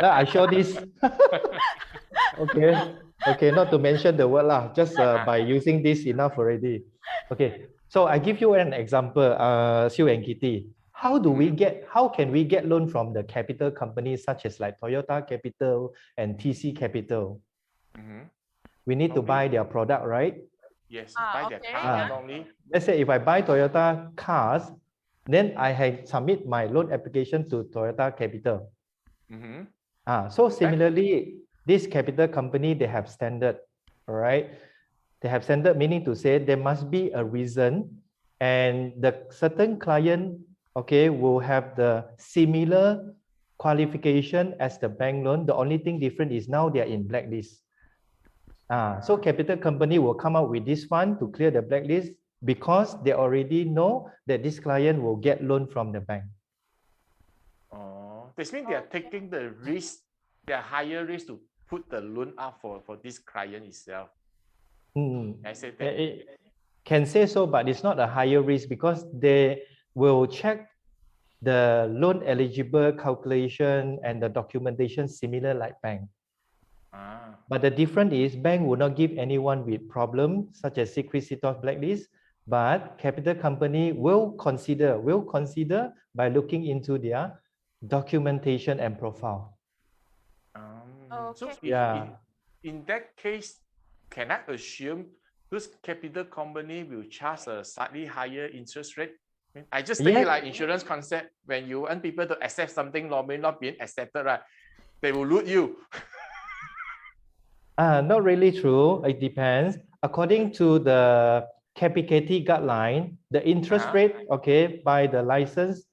I show this. Okay, not to mention the word lah. Just by using this enough already. Okay, so I give you an example, Siu and Kitti. How can we get loan from the capital companies such as like Toyota Capital and TC Capital? We need to buy their product, right? Yes, buy their car normally. Let's say if I buy Toyota cars, then I submit my loan application to Toyota Capital. So similarly, this capital company, they have standard, all right? They have standard, meaning to say there must be a reason, and the certain client, okay, will have the similar qualification as the bank loan. The only thing different is now they are in blacklist. So capital company will come out with this fund to clear the blacklist because they already know that this client will get loan from the bank. This means they are taking the risk, the higher risk to put the loan up for this client itself. I said that. It can say so, but it's not a higher risk because they will check the loan eligible calculation and the documentation similar like bank. But the difference is bank will not give anyone with problems such as secrecy clause blacklist, but capital company will consider by looking into their documentation and profile. So in that case, can I assume those capital company will charge a slightly higher interest rate? I just take it like insurance concept. When you want people to accept something normally not being accepted, right? They will loot you. Not really true. It depends. According to the Kitti guideline, the interest rate, okay, by the licensed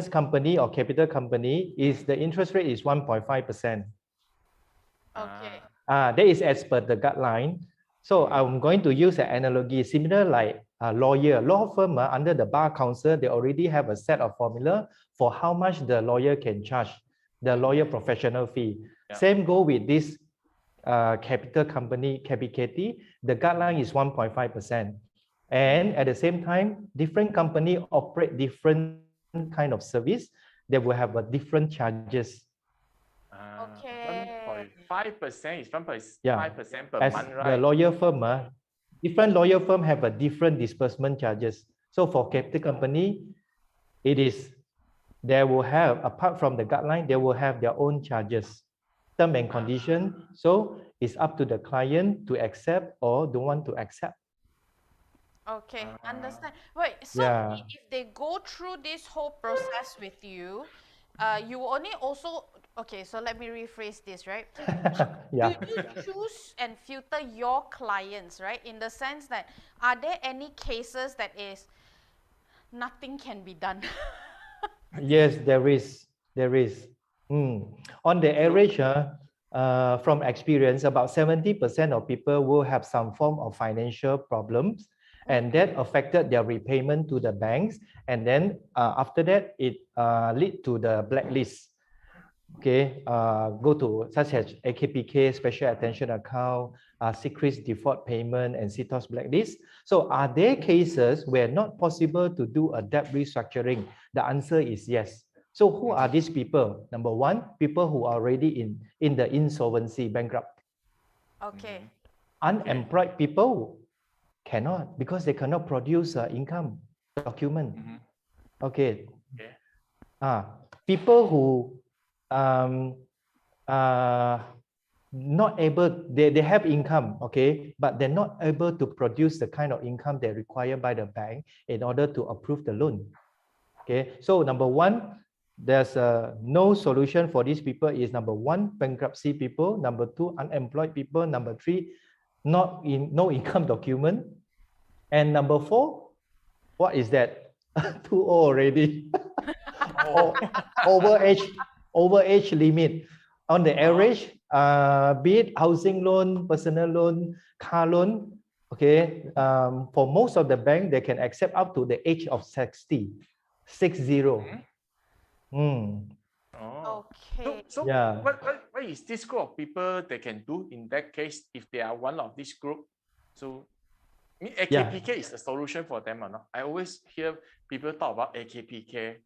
company or capital company is the interest rate is 1.5%. Okay. That is as per the guideline. So I'm going to use an analogy similar like a lawyer. Law firm under the bar council, they already have a set of formula for how much the lawyer can charge, the lawyer professional fee. Yeah. Same go with this capital company, Kitti. The guideline is 1.5%. And at the same time, different company operate different kind of service. They will have a different charges. Okay. 1.5% is 1.5% Yeah. per As month, right? the lawyer firm, different lawyer firm have a different disbursement charges. So for capital company, they will have, apart from the guideline, they will have their own charges, term and condition. So it's up to the client to accept or don't want to accept. Okay, understand. Wait, so Yeah. if they go through this whole process with you, you only also, okay, so let me rephrase this, right? Yeah. Do you choose and filter your clients, right? In the sense that, are there any cases that is nothing can be done? Yes, there is. There is. On the average, from experience, about 70% of people will have some form of financial problems, and that affected their repayment to the banks. And then after that, it lead to the blacklist. Okay, go to such as AKPK, special attention account, secret default payment, and CTOS blacklist. So are there cases where not possible to do a debt restructuring? The answer is yes. So who are these people? Number one, people who are already in the insolvency, bankrupt. Okay. Unemployed people cannot, because they cannot produce income document. Okay. People who not able, they have income, okay, but they're not able to produce the kind of income they require by the bank in order to approve the loan. Okay, so number one, there's no solution for these people is number one, bankruptcy people, number two, unemployed people, number three, no income document, and number four, what is that? Too old already. Over age limit. On the average, be it housing loan, personal loan, car loan, okay, for most of the bank, they can accept up to the age of 60. 60. Okay. So Yeah. what is this group of people they can do in that case if they are one of this group? So AKPK is a solution for them or not? I always hear people talk about AKPK.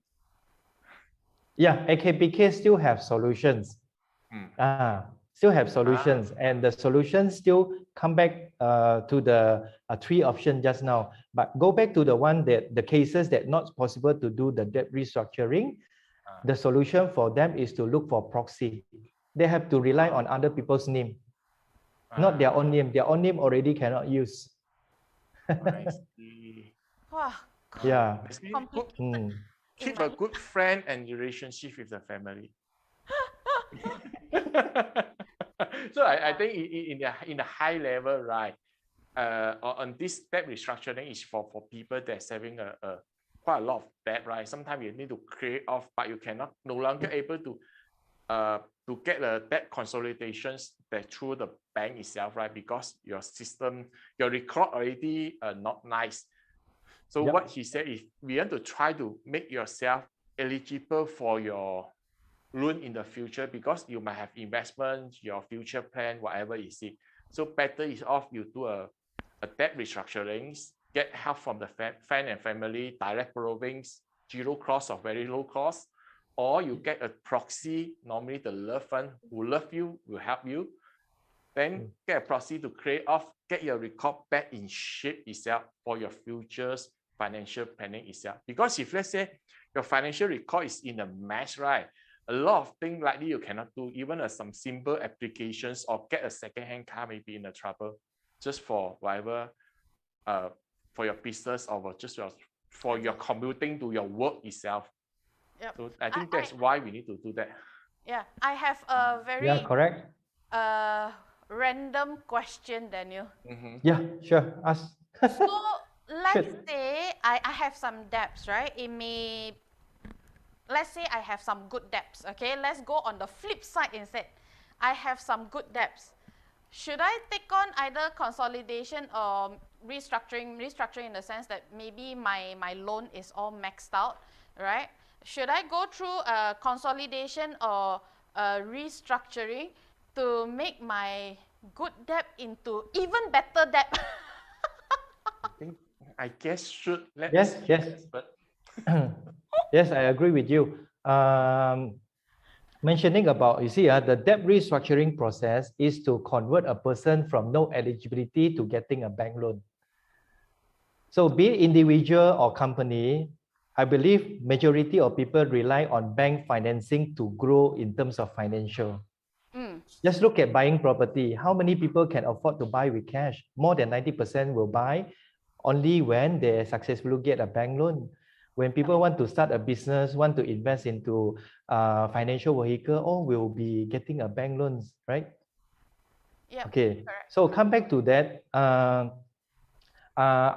Yeah, AKPK still have solutions. Still have solutions, and the solutions still come back to the three options just now. But go back to the one that the cases that not possible to do the debt restructuring. The solution for them is to look for proxy. They have to rely on other people's name, not their own name. Their own name already cannot use. I see. Wow. Yeah. Keep a good friend and relationship with the family. So I think in the high level, right? On this debt restructuring is for people that's having quite a lot of debt, right? Sometimes you need to clear off, but you cannot no longer able to get the debt consolidations that through the bank itself, right? Because your system, your record already not nice. So what he said is we want to try to make yourself eligible for your loan in the future, because you might have investments, your future plan, whatever you see. So better is off you do a debt restructuring, get help from the friend and family, direct borrowings, zero cost or very low cost, or you get a proxy, normally the loved one who love you will help you. Then get a proxy to clear off, get your record back in shape itself for your futures financial planning itself. Because if let's say your financial record is in a mess, right? A lot of things likely you cannot do, even some simple applications or get a second-hand car may be in a trouble. just for whatever, for your business or just for your commuting to your work itself. Yep. So I think that's why we need to do that. Yeah, I have a very Yeah, correct. Random question, Daniel. Yeah, sure. Ask. So let's Sure. say I have some debts, right? Let's say I have some good debts, okay? Let's go on the flip side instead. I have some good debts. Should I take on either consolidation or restructuring? Restructuring in the sense that maybe my loan is all maxed out, right? Should I go through a consolidation or a restructuring to make my good debt into even better debt? I guess should let Yes, us yes. but Yes, I agree with you. Mentioning about, you see, the debt restructuring process is to convert a person from no eligibility to getting a bank loan. So be it individual or company, I believe majority of people rely on bank financing to grow in terms of financial. Just look at buying property. How many people can afford to buy with cash? More than 90% will buy only when they successfully get a bank loan. When people want to start a business, want to invest into financial vehicle, all will be getting a bank loans, right? Yeah. Okay. Correct. So come back to that.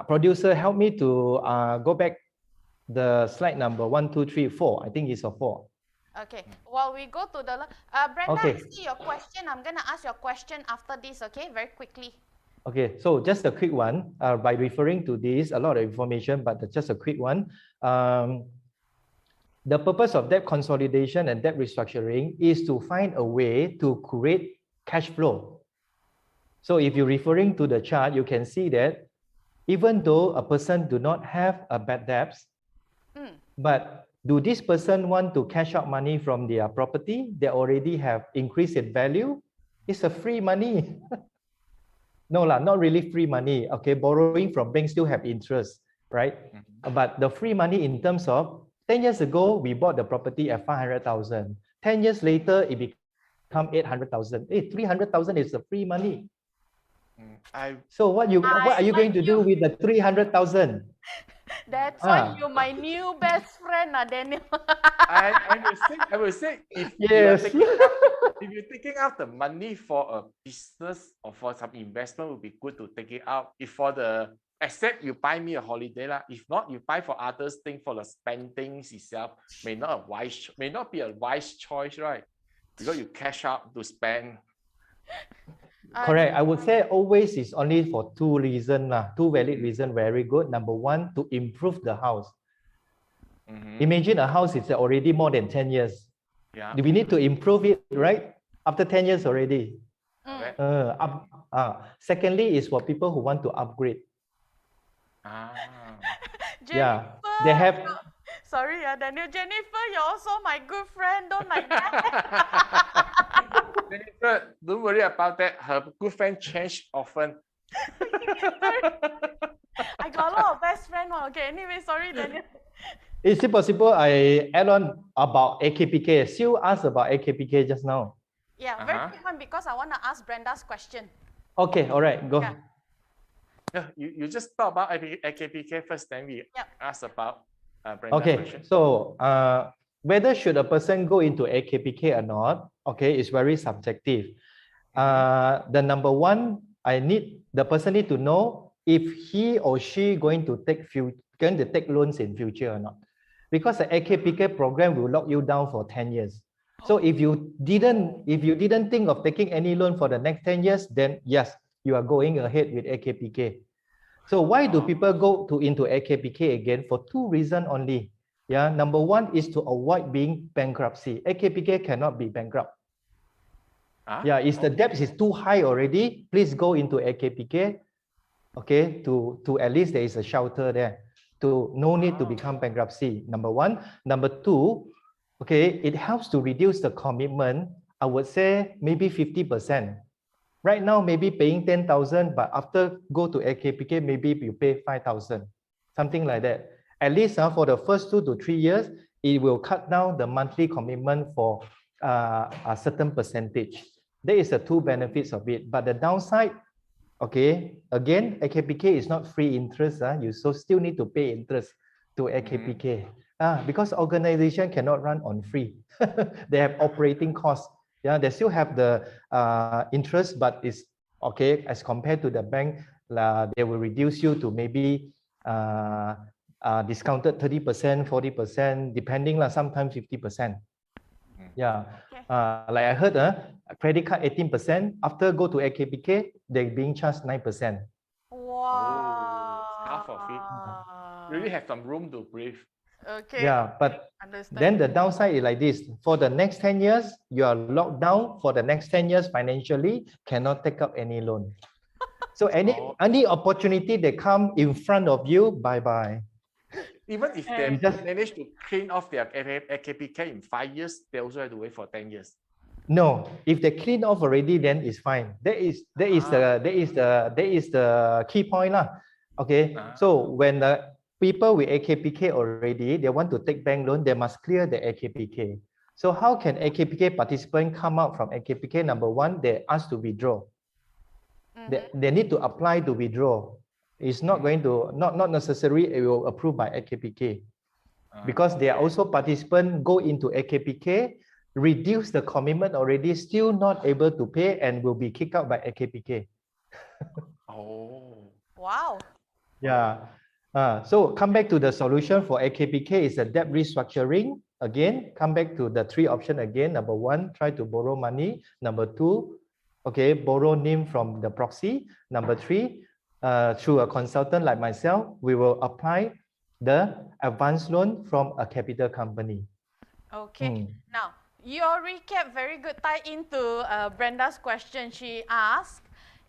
Producer, help me to go back the slide number 1, 2, 3, 4. I think it's a 4. Okay. While we go to the Brenda, Okay. I see your question. I'm gonna ask your question after this. Okay, very quickly. Okay, so just a quick one. By referring to this, a lot of information, but just a quick one. The purpose of debt consolidation and debt restructuring is to find a way to create cash flow. So if you're referring to the chart, you can see that even though a person do not have a bad debts, but do this person want to cash out money from their property? They already have increased in value. It's a free money. No, not really free money. Okay, borrowing from banks still have interest, right? But the free money in terms of 10 years ago, we bought the property at 500,000. 10 years later, it become 800,000. 300,000 is the free money. So what are you going to do with the 300,000? That's why you're my new best friend, Daniel. I will say if yes. if you're taking out the money for a business or for some investment, it would be good to take it out. If for the except you buy me a holiday lah. If not, you buy for others things for the spendings itself may not be a wise choice, right? Because you cash out to spend. Correct. I would say always is only for two reasons, two valid reasons. Very good. Number one, to improve the house. Imagine a house is already more than 10 years. Yeah. We need to improve it, right? After 10 years already. Secondly, is for people who want to upgrade. Jennifer, they have. Sorry, Daniel. Jennifer, you're also my good friend. Don't like that. Jennifer, don't worry about that. Her good friend change often. I got a lot of best friends. Okay, anyway, sorry, Daniel. Is it possible I add on about AKPK? Sue asked about AKPK just now. Yeah, very quick one because I want to ask Brenda's question. Okay, all right, go. Yeah, you just talk about AKPK first, then we ask about Brenda's question. So whether should a person go into AKPK or not, okay, is very subjective. The number one, the person need to know if he or she going to take loans in future or not. Because the AKPK program will lock you down for 10 years. So if you didn't think of taking any loan for the next 10 years, then yes, you are going ahead with AKPK. So why do people go into AKPK again? For two reasons only. Yeah, number one is to avoid being bankruptcy. AKPK cannot be bankrupt. Yeah, if the debt is too high already, please go into AKPK. Okay, to at least there is a shelter there. No need to become bankruptcy, number one. Number two, okay, it helps to reduce the commitment. I would say maybe 50%. Right now, maybe paying 10,000, but after go to AKPK, maybe you pay 5,000, something like that. At least for the first 2 to 3 years, it will cut down the monthly commitment for a certain percentage. There is the two benefits of it, but the downside, Okay, again, AKPK is not free interest. You still need to pay interest to AKPK. Because organization cannot run on free. They have operating costs. Yeah, they still have the interest, but it's okay as compared to the bank. They will reduce you to maybe discounted 30%, 40%, depending sometimes 50%. Yeah, like I heard, credit card 18%. After go to AKPK, they're being charged 9%. Wow. Half of it. Really have some room to breathe. Okay. Yeah, but then the downside is like this. For the next 10 years, you are locked down. For the next 10 years, financially, cannot take up any loan. So any opportunity that come in front of you, bye-bye. Even if they manage to clean off their AKPK in 5 years, they also have to wait for 10 years. No, if they clean off already, then it's fine. That is the key point lah. Okay, so when the people with AKPK already, they want to take bank loan, they must clear the AKPK. So how can AKPK participant come out from AKPK? Number one, they ask to withdraw. They need to apply to withdraw. It's not going to, not necessary, it will approved by AKPK. Because they are also participant, go into AKPK, reduce the commitment already, still not able to pay and will be kicked out by AKPK. Oh. Wow. Yeah. So come back to the solution for AKPK is a debt restructuring. Again, come back to the three options again. Number one, try to borrow money. Number two, okay, borrow NIM from the proxy. Number three, through a consultant like myself, we will apply the advance loan from a capital company. Okay. Now, your recap very good tie into Brenda's question. She asked,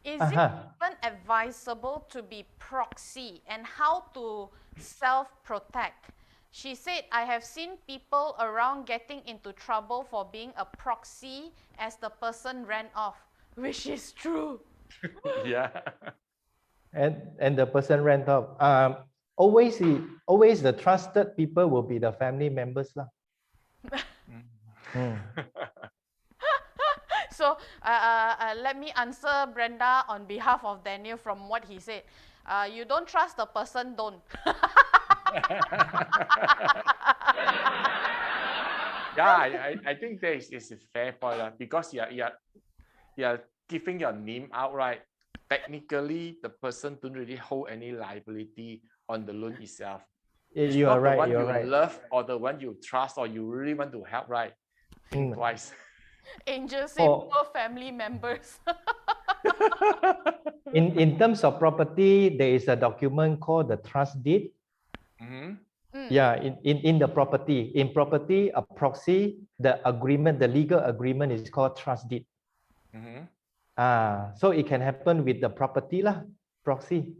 is it even advisable to be proxy and how to self-protect? She said, I have seen people around getting into trouble for being a proxy as the person ran off, which is true. Yeah. And the person ran off. Always the trusted people will be the family members lah. So let me answer Brenda on behalf of Daniel from what he said. You don't trust the person, don't. Yeah, I think that is a fair point because you're giving your name out, right? Technically, the person don't really hold any liability on the loan itself. You are right. You're right. Love or the one you trust or you really want to help, right? Twice. Angel said poor family members. In terms of property, there is a document called the trust deed. Yeah, in the property. In property, a proxy, the agreement, the legal agreement is called trust deed. So it can happen with the property lah, proxy.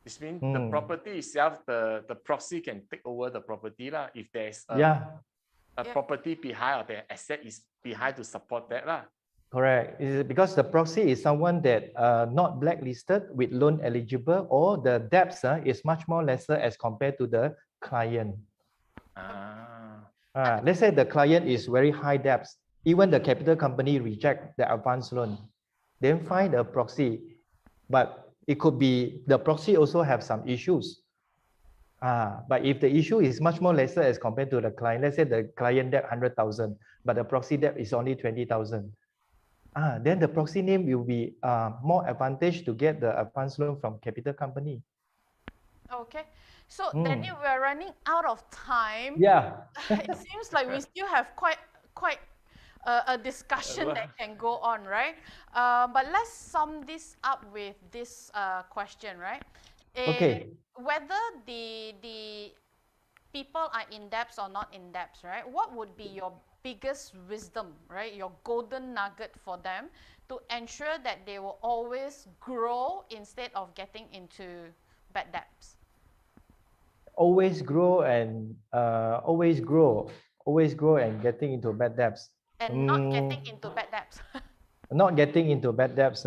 This means the property itself, the proxy can take over the property lah if there's a property behind or the asset is behind to support that lah. Correct. It's because the proxy is someone that not blacklisted with loan eligible or the debts is much more lesser as compared to the client. Let's say the client is very high debts. Even the capital company reject the advance loan. Then find a proxy. But it could be the proxy also have some issues. But if the issue is much more lesser as compared to the client, let's say the client debt 100,000, but the proxy debt is only 20,000. Then the proxy name will be more advantage to get the advance loan from capital company. Okay. So Daniel, we are running out of time. Yeah. It seems like we still have quite a discussion that can go on, right? But let's sum this up with this question, right? Okay. Whether the people are in debts or not in debts, right? What would be your biggest wisdom, right? Your golden nugget for them to ensure that they will always grow instead of getting into bad debts? Always grow and getting into bad debts. And not getting into bad debts. Not getting into bad debts,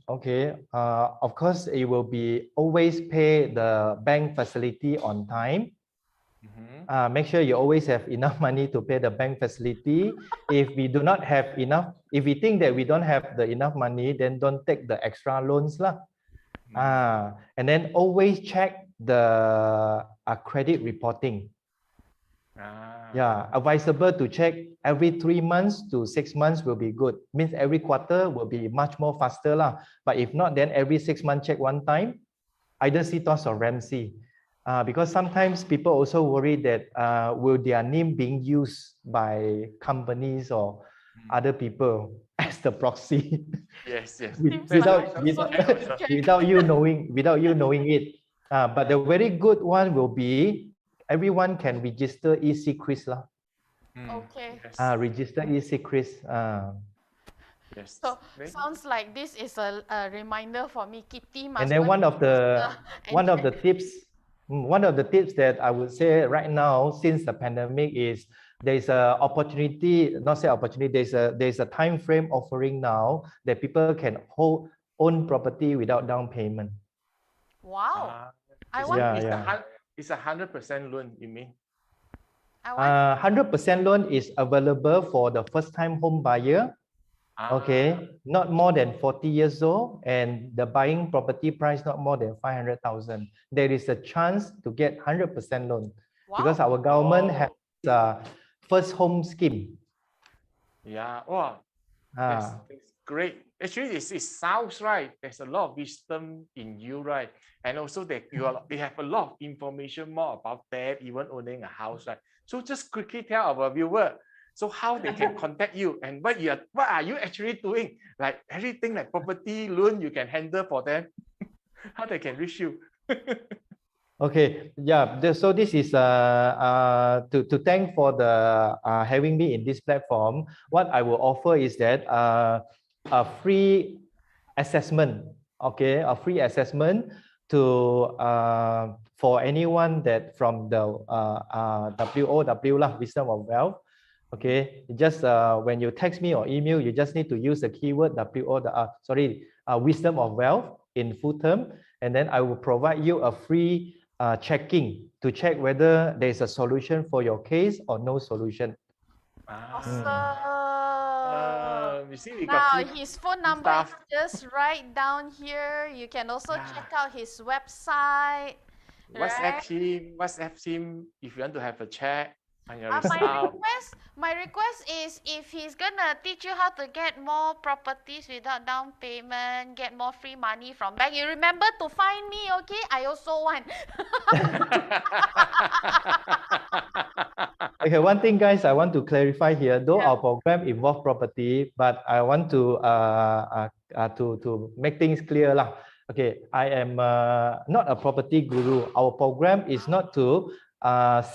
okay. Of course, it will be always pay the bank facility on time. Make sure you always have enough money to pay the bank facility. If we do not have enough, if we think that we don't have the enough money, then don't take the extra loans lah. And then always check the credit reporting. Yeah, advisable to check every 3 months to 6 months will be good. Means every quarter will be much more faster lah. But if not, then every 6 months check one time, either CTOS or RAMC. Because sometimes people also worry that will their name being used by companies or other people as the proxy. Yes, yes. without you knowing it. But the very good one will be everyone can register e-secrets lah. Okay. Yes. Register e-secrets. Yes. So sounds like this is a reminder for me. Kitti must. And then one of the tips that I would say right now, since the pandemic, is there's a opportunity, not say opportunity, there's a time frame offering now that people can own property without down payment. Wow. It's 100% loan, you mean? 100% loan is available for the first time home buyer. Okay, not more than 40 years old, and the buying property price not more than 500,000. There is a chance to get 100% loan. Wow. Because our government has a first home scheme. Yeah, wow, that's great. Actually, it sounds right. There's a lot of wisdom in you, right? And also that they have a lot of information more about that, even owning a house, right? So just quickly tell our viewer, so how they can contact you and what are you actually doing? Like everything like property loan you can handle for them. How they can reach you? Okay, yeah. So this is to thank for the having me in this platform. What I will offer is that a free assessment. Okay, a free assessment to for anyone that from the WOW lah, Wisdom of Wealth. Okay, just when you text me or email, you just need to use the keyword Wisdom of Wealth in full term, and then I will provide you a free checking to check whether there's a solution for your case or no solution. Awesome. You see, we now got his phone number is just right down here. You can also check out his website. WhatsApp him if you want to have a chat. My request is if he's gonna teach you how to get more properties without down payment, get more free money from bank, you remember to find me, okay? I also want. Okay, one thing, guys, I want to clarify here. Though our program involves property, but I want to make things clear lah. Okay, I am not a property guru. Our program is not to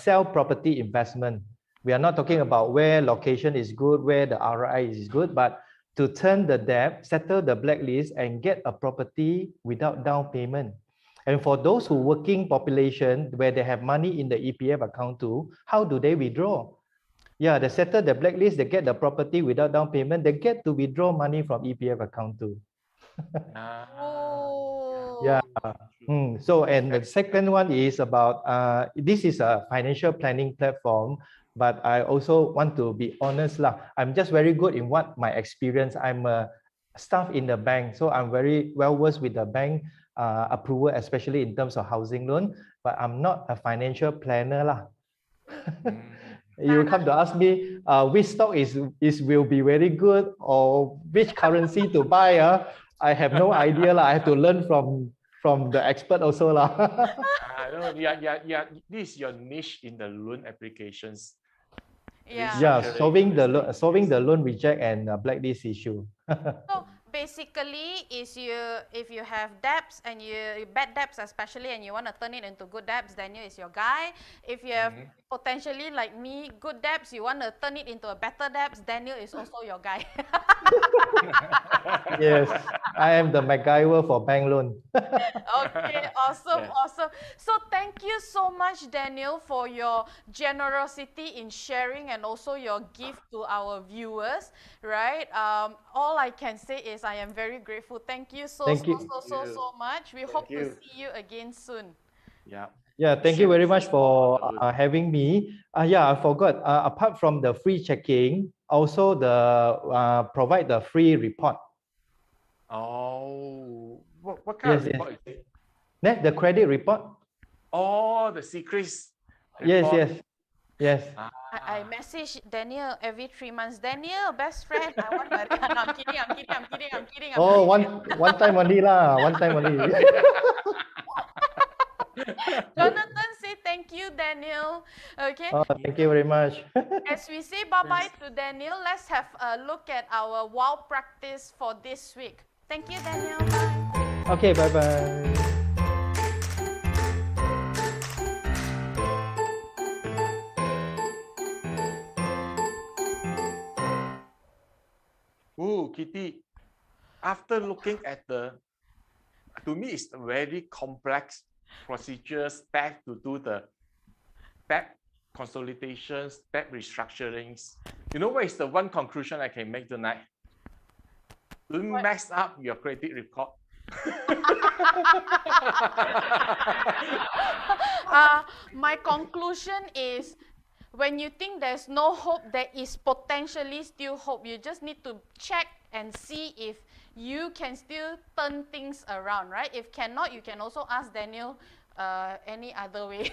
sell property investment. We are not talking about where location is good, where the ROI is good, but to turn the debt, settle the blacklist, and get a property without down payment. And for those who working population where they have money in the EPF account too, how do they withdraw? Yeah, they settle the blacklist, they get the property without down payment, they get to withdraw money from EPF account too. Yeah. So, and the second one is about, this is a financial planning platform, but I also want to be honest lah. I'm just very good in what my experience. I'm a staff in the bank, so I'm very well versed with the bank approval, especially in terms of housing loan, but I'm not a financial planner lah. You come to ask me which stock will be very good or which currency to buy. I have no idea lah. I have to learn from the expert also lah. This is your niche in the loan applications. Yeah, solving the loan reject and blacklist issue. So basically, if you have debts and bad debts especially, and you want to turn it into good debts, Daniel is your guy. If you have potentially like me good debts, you want to turn it into a better debts, Daniel is also your guy. Yes, I am the MacGyver for bank loan. Okay, awesome. So thank you so much, Daniel, for your generosity in sharing and also your gift to our viewers, right? All I can say is I am very grateful. Thank you so much. We hope to see you again soon. Yeah, thank you very much for having me. Yeah, I forgot. Apart from the free checking, also provide the free report. Oh, What kind of Yes, report is it? The credit report. Oh, the secrets Yes, report. yes. I message Daniel every 3 months. Daniel, best friend, I want to. No, I'm kidding. I'm kidding. I'm kidding. I'm kidding. I'm Oh, kidding. one time only lah. One time only. Jonathan say thank you, Daniel. Okay. Oh, thank you very much. As we say bye-bye to Daniel, let's have a look at our wow practice for this week. Thank you, Daniel. Bye. Okay, bye-bye. Oh, Kitti, after looking at to me, it's a very complex procedure step to do the debt consolidations, debt restructurings. You know what is the one conclusion I can make tonight? Don't mess up your credit report. My conclusion is, when you think there's no hope, there is potentially still hope. You just need to check and see if you can still turn things around, right? If cannot, you can also ask Daniel any other way.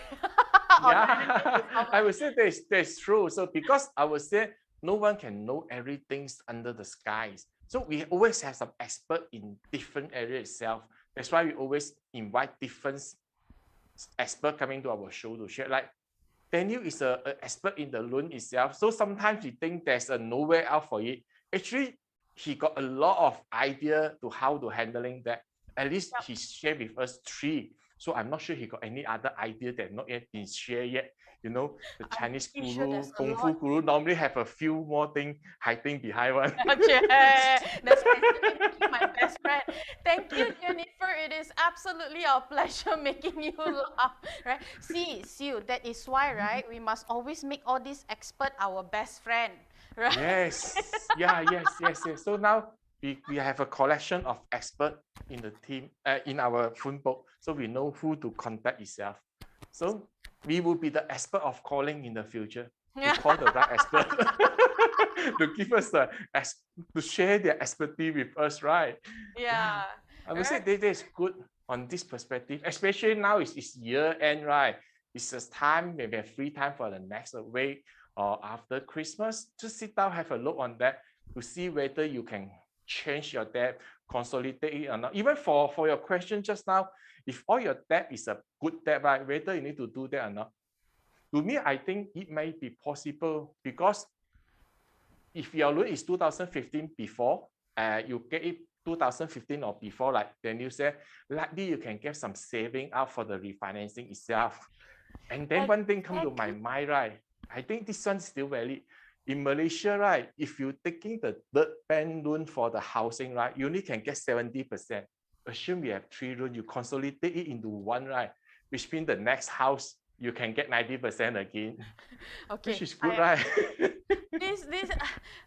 Yeah, I would say that's true. So because I would say no one can know everything under the skies. So we always have some expert in different areas itself. That's why we always invite different experts coming to our show to share. Like Daniel is an expert in the loan itself. So sometimes you think there's no way out for it. Actually, he got a lot of idea to how to handling that. At least he shared with us 3. So I'm not sure he got any other idea that not yet been shared yet. You know, the Chinese guru, Kung Fu guru normally have a few more things hiding behind one. Okay, that's my best friend. Thank you, Jennifer. It is absolutely our pleasure making you laugh. Right? See, that is why, right? We must always make all these experts our best friend. Right? Yes. Yeah, yes. So now we have a collection of experts in the team, in our phone book, so we know who to contact itself. So we will be the expert of calling in the future. To call the right expert to give us to share their expertise with us, right? Yeah. I would say that is good on this perspective, especially now it's year end, right? It's a time, maybe a free time for the next week or after Christmas. Just sit down, have a look on that to see whether you can change your debt, consolidate it or not. Even for your question just now, if all your debt is a good debt, right, whether you need to do that or not. To me, I think it may be possible because if your loan is 2015 before, you get it 2015 or before, like Daniel said, likely you can get some saving out for the refinancing itself. And then one thing come to my mind, right? I think this one's still valid. In Malaysia, right, if you're taking the third bank loan for the housing, right, you only can get 70%. Assume you have 3 loans, you consolidate it into one, right? Which means the next house, you can get 90% again. Okay. Which is good, right? This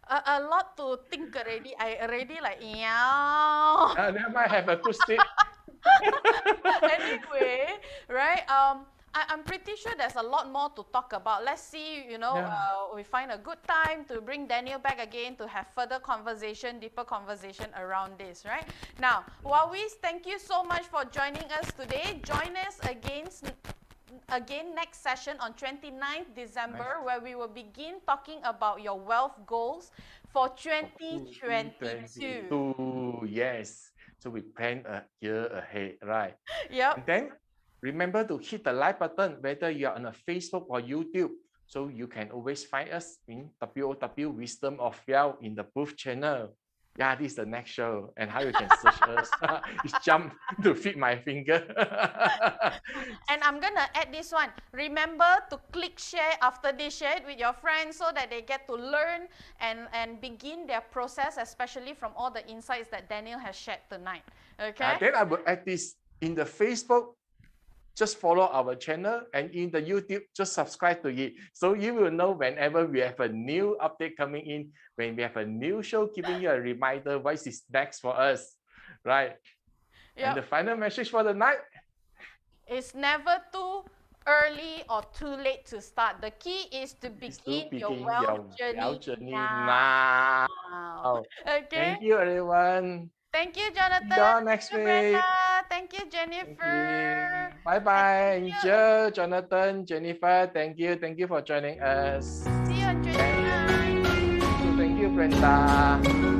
a lot to think already. I already like, yeah. They might have a good state. Anyway, right? I'm pretty sure there's a lot more to talk about. Let's see, we find a good time to bring Daniel back again to have further conversation, deeper conversation around this, right? Now, Huawei's, thank you so much for joining us today. Join us again next session on 29th December, where we will begin talking about your wealth goals for 2022. Yes. So we plan a year ahead, right? Yep. And then remember to hit the like button, whether you're on a Facebook or YouTube. So you can always find us in WOW Wisdom of Wealth in the Booth channel. Yeah, this is the next show. And how you can search us. It's jump to fit my finger. And I'm going to add this one. Remember to click share after this, share it with your friends so that they get to learn and begin their process, especially from all the insights that Daniel has shared tonight. Okay? Then I will add this in the Facebook. Just follow our channel, and in the YouTube, just subscribe to it. So you will know whenever we have a new update coming in, when we have a new show, giving you a reminder what is next for us, right? Yep. And the final message for the night? It's never too early or too late to start. The key is to begin your wealth journey now. Okay. Thank you, everyone. Thank you, Jonathan. you next Thank you, week. Brenda. Thank you, Thank Jennifer. you. Bye bye, Thank you. Angel, Jonathan, Jennifer. Thank you. Thank you for joining us. See you on 29. Thank you, Brenda.